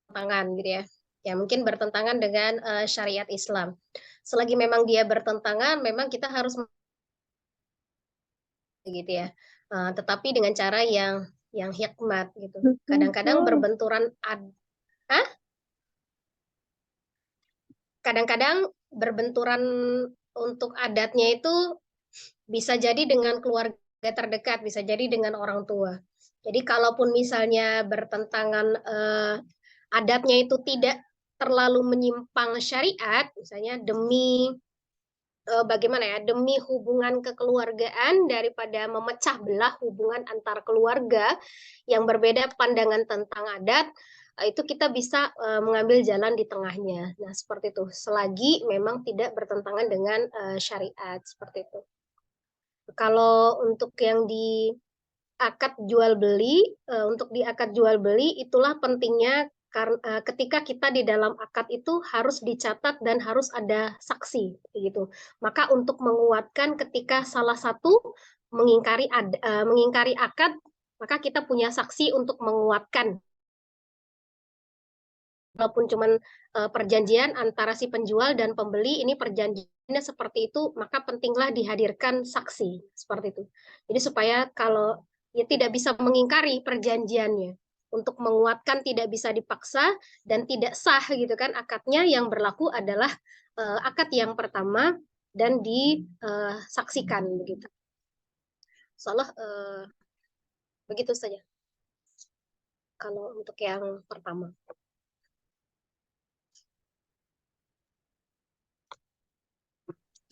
bertentangan gitu ya. Ya, mungkin bertentangan dengan syariat Islam. Selagi memang dia bertentangan, memang kita harus gitu ya. Tetapi dengan cara yang hikmat gitu. Kadang-kadang berbenturan kadang-kadang berbenturan untuk adatnya itu bisa jadi dengan keluarga terdekat, bisa jadi dengan orang tua. Jadi kalaupun misalnya bertentangan adatnya itu tidak terlalu menyimpang syariat, misalnya demi bagaimana ya, demi hubungan kekeluargaan daripada memecah belah hubungan antar keluarga yang berbeda pandangan tentang adat, itu kita bisa mengambil jalan di tengahnya. Nah, seperti itu. Selagi memang tidak bertentangan dengan syariat, seperti itu. Kalau untuk yang di akad jual beli, untuk di akad jual beli itulah pentingnya karena ketika kita di dalam akad itu harus dicatat dan harus ada saksi gitu. Maka untuk menguatkan ketika salah satu mengingkari akad, maka kita punya saksi untuk menguatkan. Walaupun cuman perjanjian antara si penjual dan pembeli, ini perjanjiannya seperti itu, maka pentinglah dihadirkan saksi seperti itu. Jadi supaya kalau ya tidak bisa mengingkari perjanjiannya, untuk menguatkan tidak bisa dipaksa dan tidak sah gitu kan akadnya, yang berlaku adalah akad yang pertama dan disaksikan begitu. Soalnya begitu saja kalau untuk yang pertama.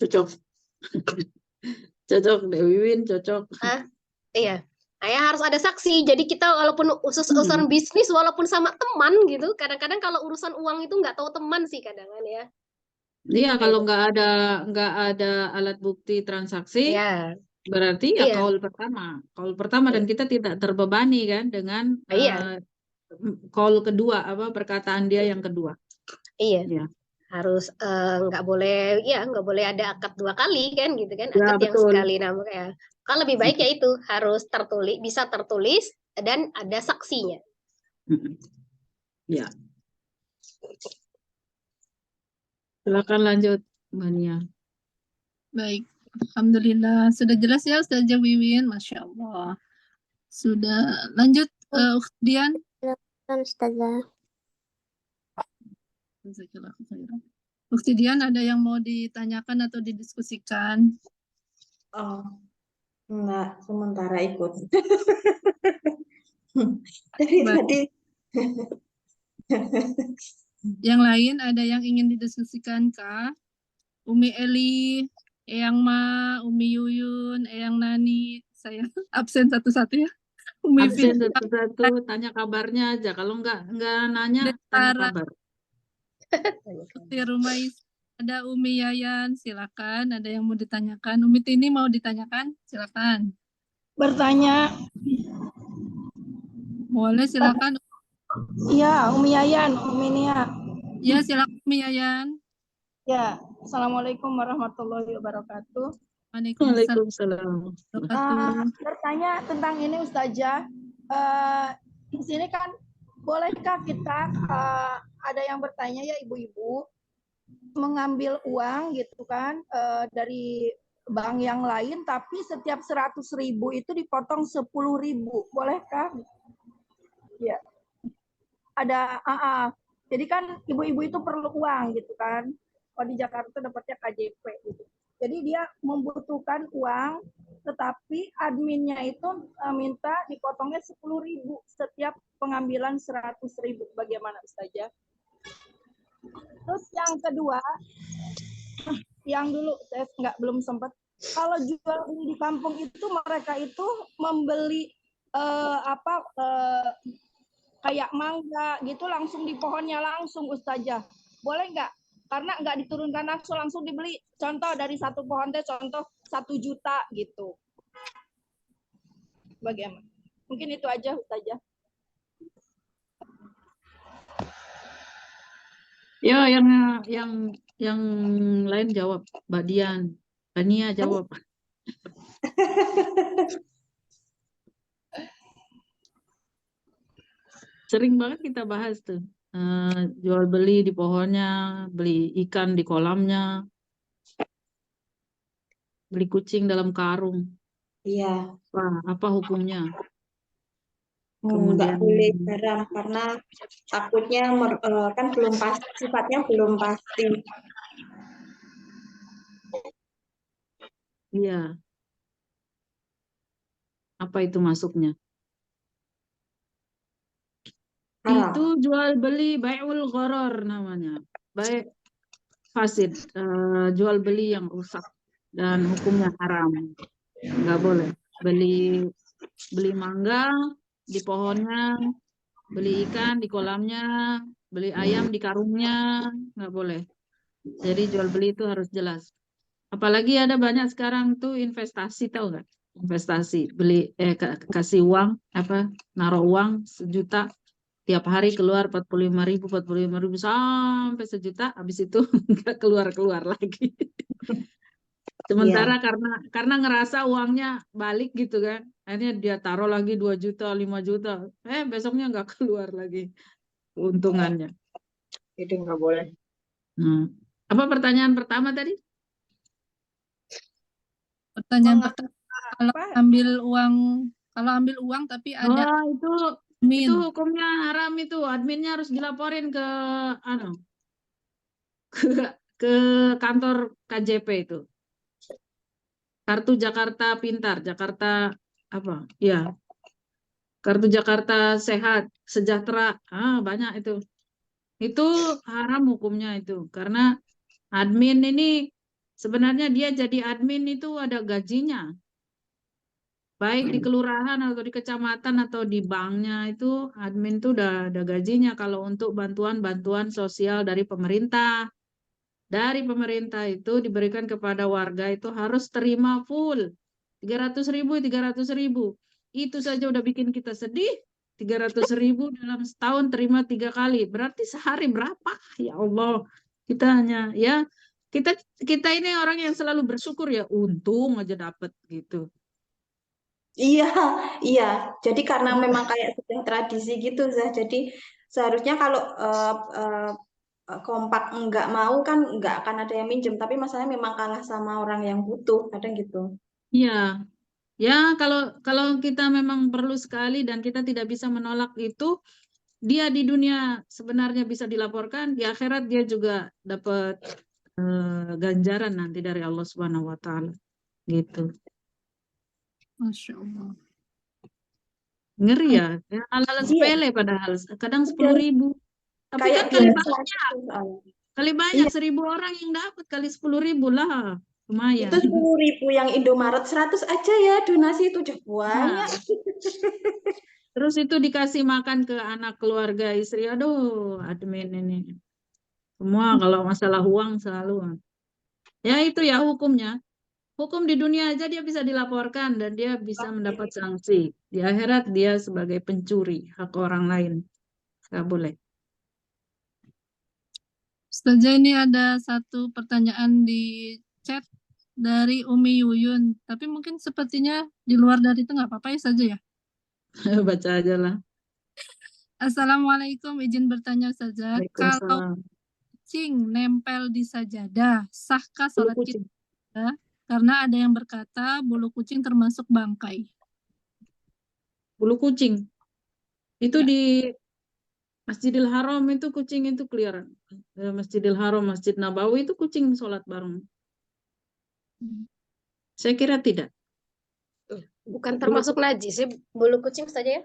Cocok Dewi Win, cocok. Iya. Ya harus ada saksi. Jadi kita walaupun urusan bisnis, walaupun sama teman gitu, kadang-kadang kalau urusan uang itu nggak tahu teman sih kadang-kadang ya. Iya, kalau nggak ada alat bukti transaksi, berarti ya kaul pertama dan kita tidak terbebani kan dengan kaul kedua, perkataan dia yang kedua. Iya. Harus nggak boleh ada akad dua kali kan gitu kan, akad yang sekali. Nah, kalau lebih baik ya itu harus bisa tertulis dan ada saksinya. Ya. Silakan lanjut, Mbak Nia. Baik, alhamdulillah sudah jelas ya Ustazah Wiwin, Masya Allah. Sudah lanjut Ukhti Dian. Silakan Ustazah. Jazakallahu khairan. Ukhti Dian, ada yang mau ditanyakan atau didiskusikan? Oh, enggak, sementara ikut. Dari Baik. tadi. Yang lain ada yang ingin didiskusikan kah? Umi Eli, Eyang Ma, Umi Yuyun, Eyang Nani, saya absen satu-satu ya. Umi Absen Fitri, satu-satu, tanya kabarnya aja. Kalau enggak nanya, tanya Dara, kabar. Ukhti Rumais, ada Umi Yayan, silakan. Ada yang mau ditanyakan? Umi Tini mau ditanyakan? Silakan. Bertanya, Boleh, silakan. ya Umi Yayan, Umi Nia. Ya, silakan Umi Yayan. Ya, Assalamualaikum warahmatullahi wabarakatuh. Waalaikumsalam. Bertanya tentang ini Ustazah, di sini kan bolehkah kita ada yang bertanya ya ibu-ibu mengambil uang gitu kan dari bank yang lain, tapi setiap 100.000 itu dipotong 10.000, bolehkah? Ya, ada jadi kan ibu-ibu itu perlu uang gitu kan. Kalau di Jakarta dapatnya KJP gitu. Jadi dia membutuhkan uang, tetapi adminnya itu minta dipotongnya 10.000 setiap pengambilan 100.000. Bagaimana Ustazah? Terus yang kedua, yang dulu saya belum sempat. Kalau jual beli di kampung itu mereka itu membeli kayak mangga gitu langsung di pohonnya langsung Ustazah. Boleh nggak? Karena nggak diturunkan langsung dibeli. Contoh dari satu pohon teh contoh 1 juta gitu. Bagaimana? Mungkin itu aja Ustazah. Ya, yang lain jawab. Mbak Dian, Mbak Nia jawab. Sering banget kita bahas tuh. Jual beli di pohonnya, beli ikan di kolamnya, beli kucing dalam karung. Iya. Wah, apa hukumnya? Nggak Kemudian boleh haram karena takutnya kan belum pasti, sifatnya belum pasti. iya. Apa itu masuknya? Haram. Itu jual beli bai'ul gharar namanya. Baik fasid, jual beli yang rusak dan hukumnya haram. Nggak boleh. Beli mangga di pohonnya, beli ikan di kolamnya, beli ayam di karungnya, nggak boleh. Jadi jual beli itu harus jelas. Apalagi ada banyak sekarang tuh investasi, tahu nggak? Investasi, beli kasih uang naruh uang 1 juta, tiap hari keluar 45.000 sampai 1 juta, habis itu nggak keluar lagi. Sementara karena ngerasa uangnya balik gitu kan, akhirnya dia taruh lagi 2 juta, 5 juta, besoknya nggak keluar lagi keuntungannya. Itu nggak boleh. Apa pertanyaan pertama tadi? Pertanyaan pertama, kalau ambil uang tapi ada itu hukumnya haram, itu adminnya harus dilaporin ke ke kantor KJP itu. Kartu Jakarta Pintar, Jakarta apa? Ya. Kartu Jakarta Sehat, Sejahtera, banyak itu. Itu haram hukumnya itu, karena admin ini sebenarnya dia jadi admin itu ada gajinya. Baik di kelurahan atau di kecamatan atau di banknya itu admin itu udah ada gajinya kalau untuk bantuan-bantuan sosial dari pemerintah. Dari pemerintah itu diberikan kepada warga itu harus terima full 300.000, 300.000. Itu saja udah bikin kita sedih. 300.000 dalam setahun terima 3 kali. Berarti sehari berapa? Ya Allah. Kita hanya kita ini orang yang selalu bersyukur ya, untung aja dapet gitu. Iya. Jadi karena memang kayak sudah tradisi gitu, Zah. Jadi seharusnya kalau kompak nggak mau kan nggak akan ada yang minjem, tapi masalahnya memang kalah sama orang yang butuh, kadang gitu. Iya, ya kalau kita memang perlu sekali dan kita tidak bisa menolak itu, dia di dunia sebenarnya bisa dilaporkan, di akhirat dia juga dapat ganjaran nanti dari Allah Subhanahu wa Ta'ala. Gitu. Masya Allah. Ngeri ya, hal-hal sepele padahal. Kadang 10.000. Tapi Kayak kan kali biasa banyak. gitu soalnya. Kali banyak 1.000 orang yang dapat kali 10.000 lah. Lumayan. Itu 10.000 yang Indomaret 100 aja ya donasi itu udah banyak. Terus itu dikasih makan ke anak keluarga istri. Aduh, admin ini. Semua kalau masalah uang selalu. Ya itu ya hukumnya. Hukum di dunia aja dia bisa dilaporkan dan dia bisa mendapat sanksi. Di akhirat dia sebagai pencuri hak orang lain. Nggak boleh. Ustazah, ini ada satu pertanyaan di chat dari Umi Yuyun. Tapi mungkin sepertinya di luar dari itu nggak apa-apa ya saja ya. Baca aja lah. Assalamualaikum, izin bertanya saja. Kalau Waalaikumsalam. kucing nempel di sajadah, sahkah Bulu sholat kucing. kita? Karena ada yang berkata bulu kucing termasuk bangkai. Bulu kucing. Itu Ya. di Masjidil Haram itu kucing itu keliaran. Masjidil Haram, Masjid Nabawi itu kucing sholat bareng. Saya kira tidak. Bukan termasuk najis sih bulu kucing saja ya.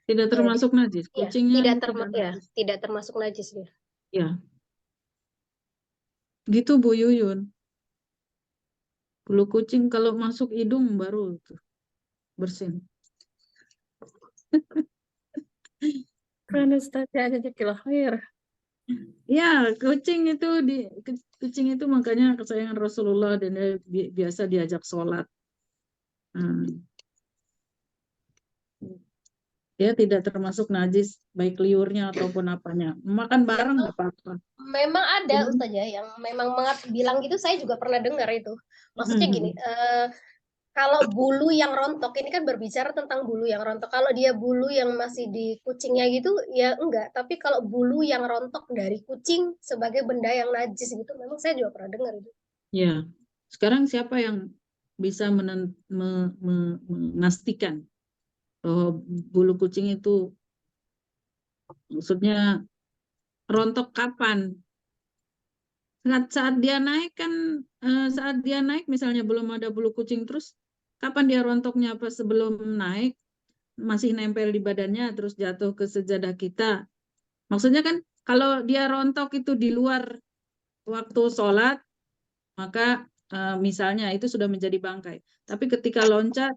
Tidak termasuk najis. Ya, Kucingnya tidak termasuk najis dia. Ya. Gitu Bu Yuyun. Bulu kucing kalau masuk hidung baru tuh bersin. Kan Ustazah aja khair. Ya, kucing itu makanya kesayangan Rasulullah dan dia biasa diajak sholat. Dia tidak termasuk najis baik liurnya ataupun apanya. Makan bareng nggak apa-apa. Memang ada Ustazah yang memang bilang gitu, saya juga pernah dengar itu. Maksudnya gini, kalau bulu yang rontok, ini kan berbicara tentang bulu yang rontok. Kalau dia bulu yang masih di kucingnya gitu, ya enggak. Tapi kalau bulu yang rontok dari kucing sebagai benda yang najis gitu, memang saya juga pernah dengar itu. Ya, sekarang siapa yang bisa memastikan bahwa bulu kucing itu maksudnya rontok kapan? Saat dia naik kan, saat dia naik misalnya belum ada bulu kucing, terus kapan dia rontoknya? Apa sebelum naik masih nempel di badannya terus jatuh ke sejadah kita? Maksudnya kan kalau dia rontok itu di luar waktu sholat, maka misalnya itu sudah menjadi bangkai. Tapi ketika loncat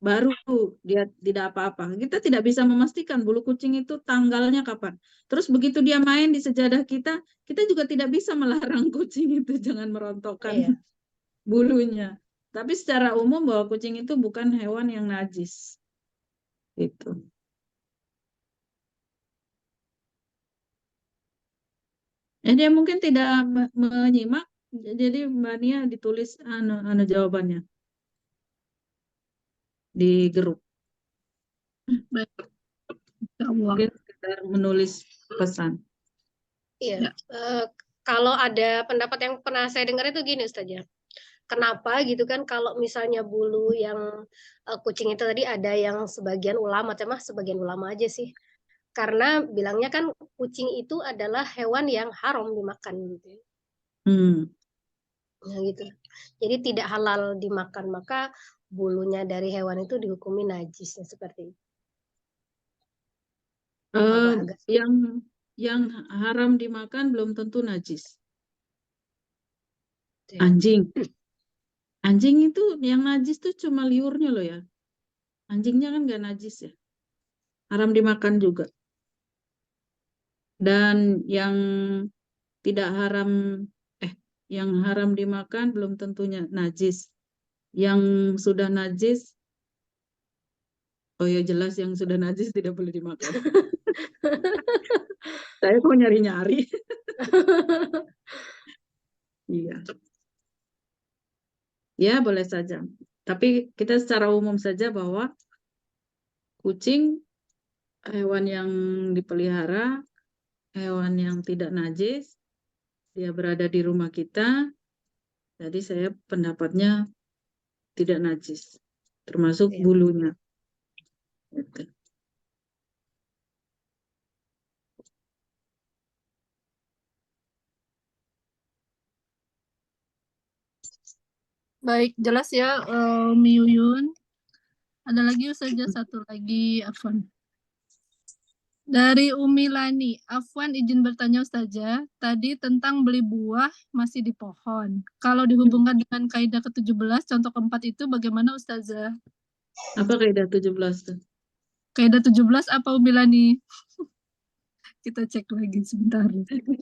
baru dia tidak apa-apa. Kita tidak bisa memastikan bulu kucing itu tanggalnya kapan. Terus begitu dia main di sejadah kita juga tidak bisa melarang kucing itu jangan merontokkan bulunya. Tapi secara umum bahwa kucing itu bukan hewan yang najis. Itu. Dia mungkin tidak menyimak, jadi Mbak Nia ditulis jawabannya di grup. Baik. Mungkin sekedar menulis pesan. Iya. Kalau ada pendapat yang pernah saya dengar itu gini Ustazah. Kenapa gitu kan kalau misalnya bulu yang kucing itu tadi ada yang sebagian ulama, sebagian ulama aja sih. Karena bilangnya kan kucing itu adalah hewan yang haram dimakan gitu. Nah, gitu. Jadi tidak halal dimakan, maka bulunya dari hewan itu dihukumi najis seperti itu. Yang haram dimakan belum tentu najis. Anjing itu yang najis tuh cuma liurnya loh ya. Anjingnya kan nggak najis ya. Haram dimakan juga. Dan yang tidak haram yang haram dimakan belum tentunya najis. Yang sudah najis, oh ya jelas yang sudah najis tidak boleh dimakan. Saya kok nyari-nyari. Iya. Ya boleh saja. Tapi kita secara umum saja bahwa kucing hewan yang dipelihara hewan yang tidak najis, dia berada di rumah kita, jadi saya pendapatnya tidak najis, termasuk Iya. bulunya. Gitu. Baik, jelas ya, Umi Yuyun. Ada lagi saja satu lagi, Afwan. Dari Umi Lani, Afwan izin bertanya Ustazah, tadi tentang beli buah masih di pohon. Kalau dihubungkan dengan kaidah ke-17, contoh keempat itu bagaimana Ustazah? Apa kaidah 17 tuh? Kaidah 17 apa Umi Lani? Kita cek lagi sebentar.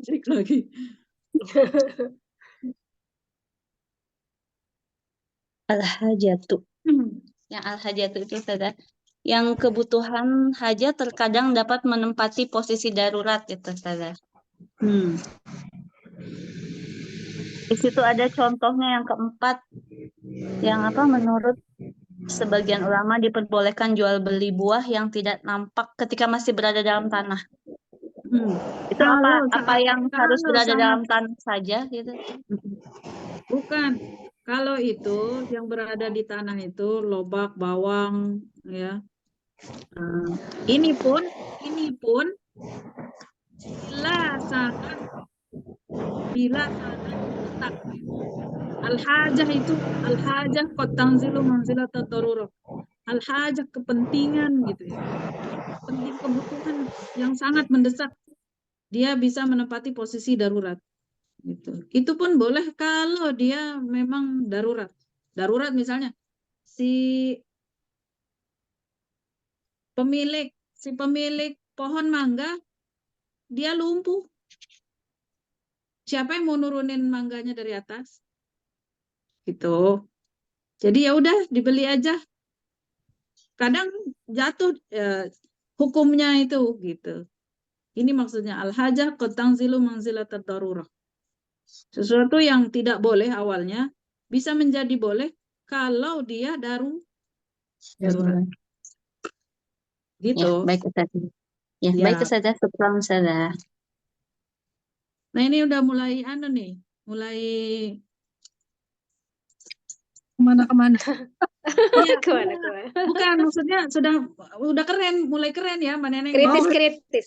Cek lagi. Al-hajatu. Yang al-hajatu itu Ustazah. Yang kebutuhan hajat terkadang dapat menempati posisi darurat itu Ustazah. Di situ ada contohnya yang keempat, yang apa menurut sebagian ulama diperbolehkan jual beli buah yang tidak nampak ketika masih berada dalam tanah. Itu apa yang harus berada dalam tanah saja gitu? Bukan. Kalau itu yang berada di tanah itu lobak, bawang, ya. Ini pun bila sangat mendesak. Al-hajah qad tanzilu manzilat ad-darurah. Al-hajah kepentingan gitu ya. Penting kebutuhan yang sangat mendesak. Dia bisa menempati posisi darurat. Gitu. Itu pun boleh kalau dia memang darurat. Darurat misalnya si pemilik pohon mangga dia lumpuh. Siapa yang mau nurunin mangganya dari atas? Gitu. Jadi ya udah dibeli aja. Kadang jatuh hukumnya itu gitu. Ini maksudnya al-hajah qad tanzilu manzilat ad-darurah. Sesuatu yang tidak boleh awalnya bisa menjadi boleh kalau dia darurat. Gitu. Ya, baik Ustazah. Ya, Ya. baik Ustazah, syukran Ustazah. Nah ini udah mulai mulai kemana-kemana. Iya, Kemana? bukan maksudnya udah keren, mulai keren ya Mbak Neneng. Kritis.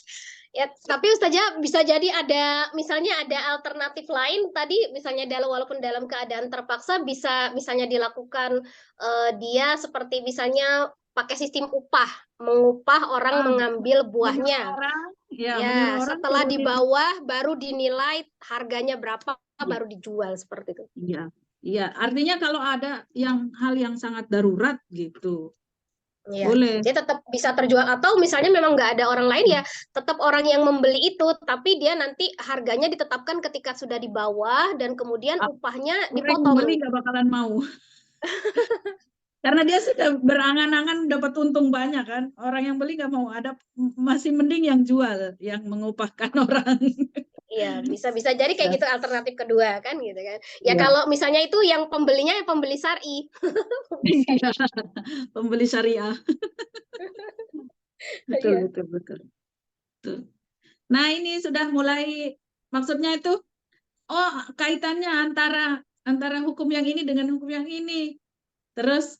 Ya, tapi Ustazah bisa jadi ada misalnya ada alternatif lain tadi misalnya walaupun dalam keadaan terpaksa bisa misalnya dilakukan dia seperti misalnya pakai sistem mengupah orang mengambil buahnya. Menyuruh orang Setelah di bawah baru dinilai harganya berapa baru dijual seperti itu. Iya, artinya kalau ada hal yang sangat darurat gitu. Iya, boleh. dia tetap bisa terjual atau misalnya memang nggak ada orang lain ya, tetap orang yang membeli itu, tapi dia nanti harganya ditetapkan ketika sudah di bawah dan kemudian upahnya dipotong. Orang yang beli nggak bakalan mau. Karena dia sudah berangan-angan dapat untung banyak kan. Orang yang beli nggak mau, masih mending yang jual, yang mengupahkan orang. Iya, bisa jadi kayak gitu alternatif kedua kan gitu kan. Ya kalau misalnya itu yang pembelinya yang pembeli syar'i. Pembeli syariah. Betul. Nah, ini sudah mulai maksudnya itu kaitannya antara hukum yang ini dengan hukum yang ini. Terus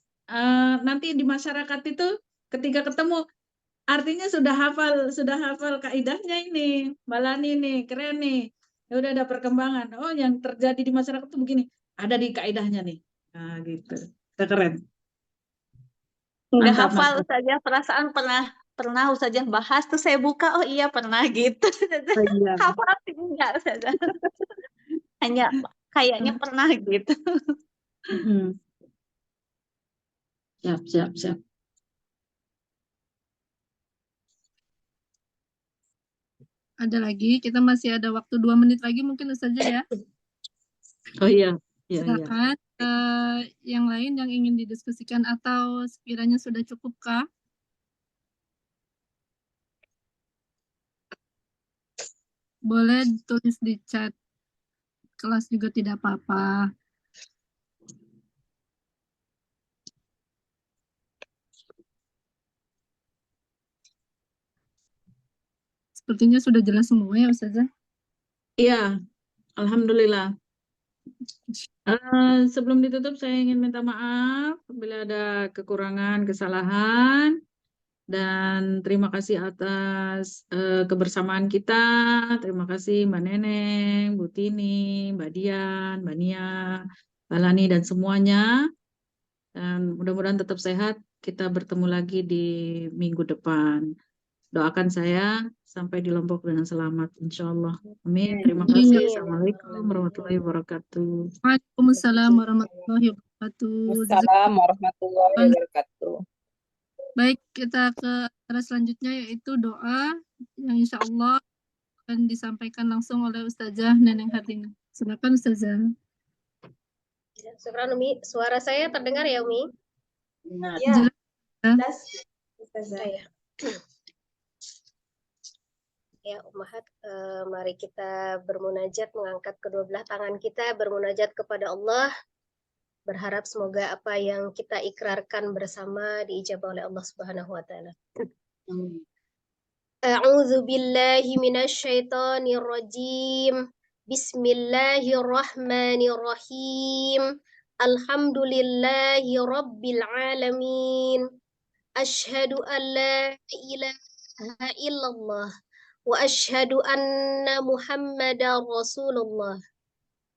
nanti di masyarakat itu ketika ketemu artinya sudah hafal kaidahnya ini, Mbak Lani nih, keren nih. Ya udah ada perkembangan. Oh, yang terjadi di masyarakat itu begini, ada di kaidahnya nih. Nah, gitu. Keren. Nggak hafal saja, perasaan pernah saja bahas tuh saya buka, oh iya pernah gitu. Hafal sih enggak saja. Hanya kayaknya pernah gitu. Siap. Ada lagi, kita masih ada waktu 2 menit lagi mungkin saja ya. Oh iya. Silakan yang lain yang ingin didiskusikan atau sekiranya sudah cukupkah? Boleh tulis di chat kelas juga tidak apa-apa. Sepertinya sudah jelas semua ya Ustazah. Iya, alhamdulillah. Sebelum ditutup saya ingin minta maaf bila ada kekurangan, kesalahan, dan terima kasih atas kebersamaan kita. Terima kasih Mbak Neneng, Bu Tini, Mbak Dian, Mbak Nia, Mbak Lani, dan semuanya. Dan mudah-mudahan tetap sehat. Kita bertemu lagi di minggu depan. Doakan saya sampai di Lombok dengan selamat, insya Allah. Amin. Terima kasih. Assalamualaikum warahmatullahi wabarakatuh. Waalaikumsalam warahmatullahi wabarakatuh. Assalamualaikum warahmatullahi wabarakatuh. Baik, kita ke acara selanjutnya yaitu doa yang insya Allah akan disampaikan langsung oleh Ustazah Neneng Hardina. Silakan Ustazah. Syukran Umi. Suara saya terdengar ya Umi? Ya. Jelas. Ya. Ya Ummahat, mari kita bermunajat, mengangkat kedua belah tangan kita, bermunajat kepada Allah, berharap semoga apa yang kita ikrarkan bersama diijabah oleh Allah Subhanahu wa taala. A'udzu billahi minasyaitonir rajim. Bismillahirrahmanirrahim. Alhamdulillahi rabbil alamin. Asyhadu an la ilaha illallah wa asyhadu anna Muhammadar Rasulullah.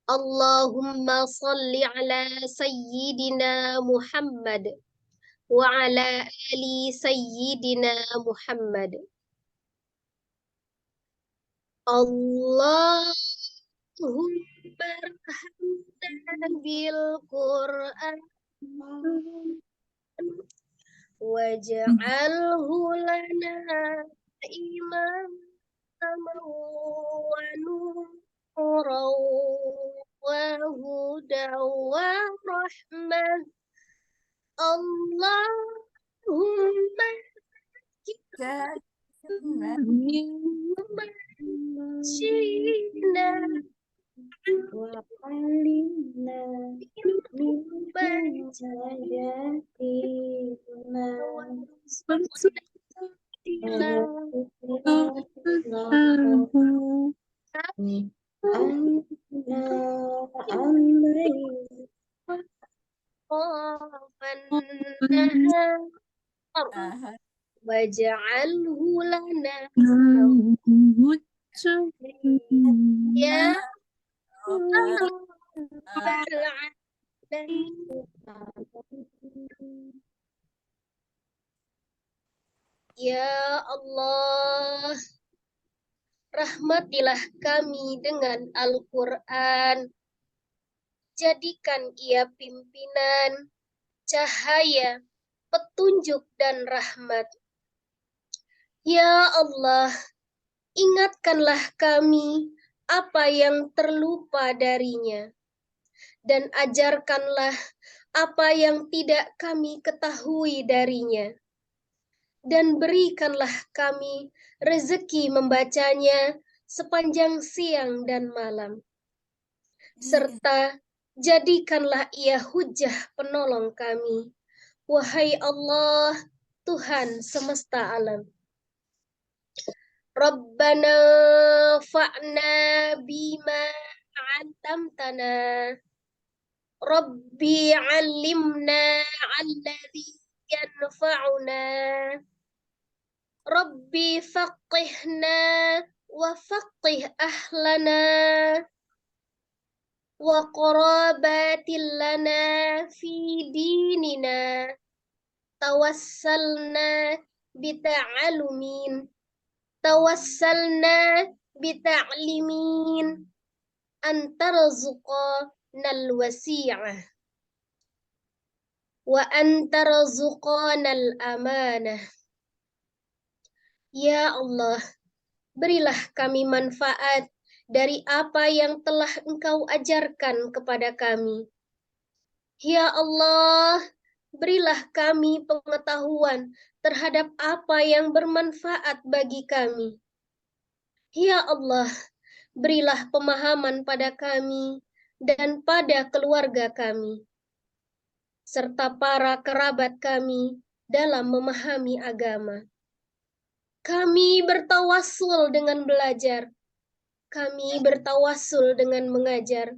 Allahumma salli ala sayyidina Muhammad wa ala ali sayyidina Muhammad. Allahumma arhamna bil Qur'an waj'alhu lana imaman wa nuran wa hudan wa rahmah. Allahumma kita Cina wa alimna min bajajatina waj'alhu lana ya Ya Allah, rahmatilah kami dengan Al-Quran. Jadikan ia pimpinan, cahaya, petunjuk dan rahmat. Ya Allah, ingatkanlah kami apa yang terlupa darinya, dan ajarkanlah apa yang tidak kami ketahui darinya, dan berikanlah kami rezeki membacanya sepanjang siang dan malam, serta jadikanlah ia hujah penolong kami. Wahai Allah, Tuhan semesta alam. Rabbana fa'na bima 'allamtana. Rabbi 'allimna 'alladhi yanfa'una. Rabbi faqihna wa faqih ahlana wa qarabatil lana fi dinina. Tawassalna bita'alumin. Tawassalna bita'limin. Antarzuqanal wasi'ah. Wa antarzuqanal amanah. Ya Allah, berilah kami manfaat dari apa yang telah Engkau ajarkan kepada kami. Ya Allah, berilah kami pengetahuan terhadap apa yang bermanfaat bagi kami. Ya Allah, berilah pemahaman pada kami dan pada keluarga kami, serta para kerabat kami dalam memahami agama. Kami bertawassul dengan belajar. Kami bertawassul dengan mengajar,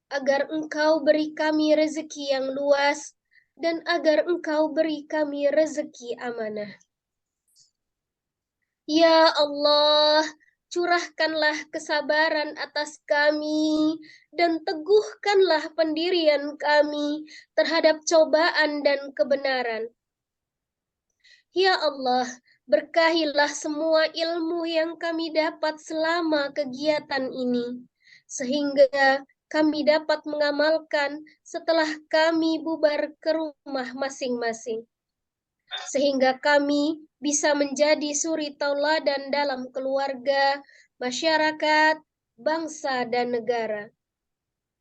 agar Engkau beri kami rezeki yang luas, dan agar Engkau beri kami rezeki amanah. Ya Allah, curahkanlah kesabaran atas kami, dan teguhkanlah pendirian kami terhadap cobaan dan kebenaran. Ya Allah, berkahilah semua ilmu yang kami dapat selama kegiatan ini, sehingga kami dapat mengamalkan setelah kami bubar ke rumah masing-masing. Sehingga kami bisa menjadi suri tauladan dalam keluarga, masyarakat, bangsa, dan negara.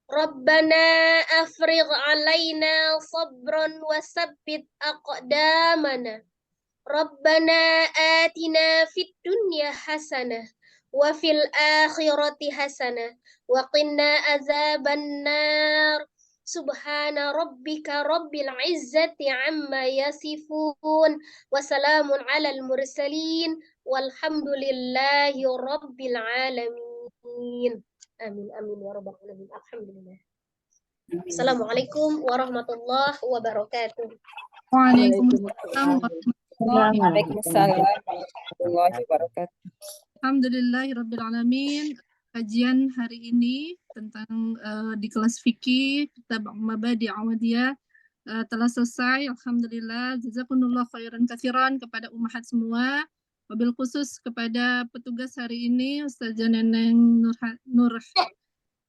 Rabbana afrigh alaina sabran wa sabbit aqdamana. Rabbana atina fid dunya hasanah wa fil akhirati hasanah wa qina azabannar. Subhana rabbika rabbil izzati amma yasifun wa salamun alal mursalin walhamdulillahi rabbil alamin. Amin amin ya rabbal alamin. Alhamdulillah. Assalamualaikum warahmatullahi wabarakatuh. Waalaikumsalam Waalaikumsalam warahmatullahi wabarakatuh. Alhamdulillahirabbil alamin. Kajian hari ini tentang di kelas fikih kitab Mabadi' Ahmadiyah telah selesai. Alhamdulillah. Jazakumullah khairan katsiran kepada ummahat semua. Wabil khusus kepada petugas hari ini Ustazah Neneng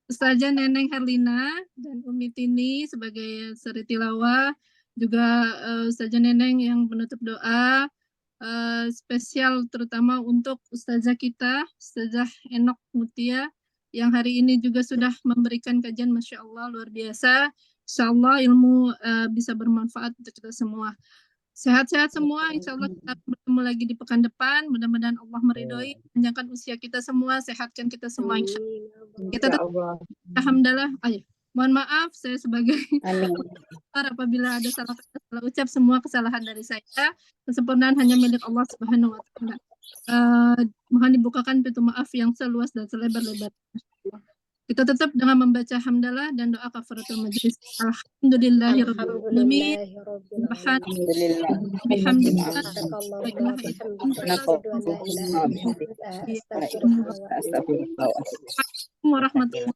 Ustazah Neneng Herlina dan Umi Tini sebagai seri tilawah, juga Ustazah Neneng yang penutup doa. Spesial terutama untuk Ustazah kita, Ustazah Enok Mutia, yang hari ini juga sudah memberikan kajian Masya Allah luar biasa. Insya Allah ilmu bisa bermanfaat untuk kita semua. Sehat-sehat semua, insya Allah kita bertemu lagi di pekan depan. Mudah-mudahan Allah meridhoi, panjangkan usia kita semua, sehatkan kita semua. Insya Allah. Kita alhamdulillah. Ayo. Mohon maaf saya sebagai apabila ada salah kata, salah ucap, semua kesalahan dari saya. Kesempurnaan hanya milik Allah Subhanahu wa taala. Mohon dibukakan pintu maaf yang seluas dan selebar-lebar. Kita tetap dengan membaca hamdalah dan doa kafaratul majlis. Alhamdulillahirabbil alamin. Warahmatullahi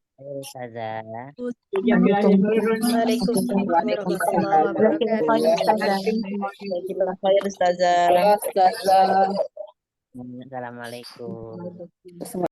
Assalamualaikum.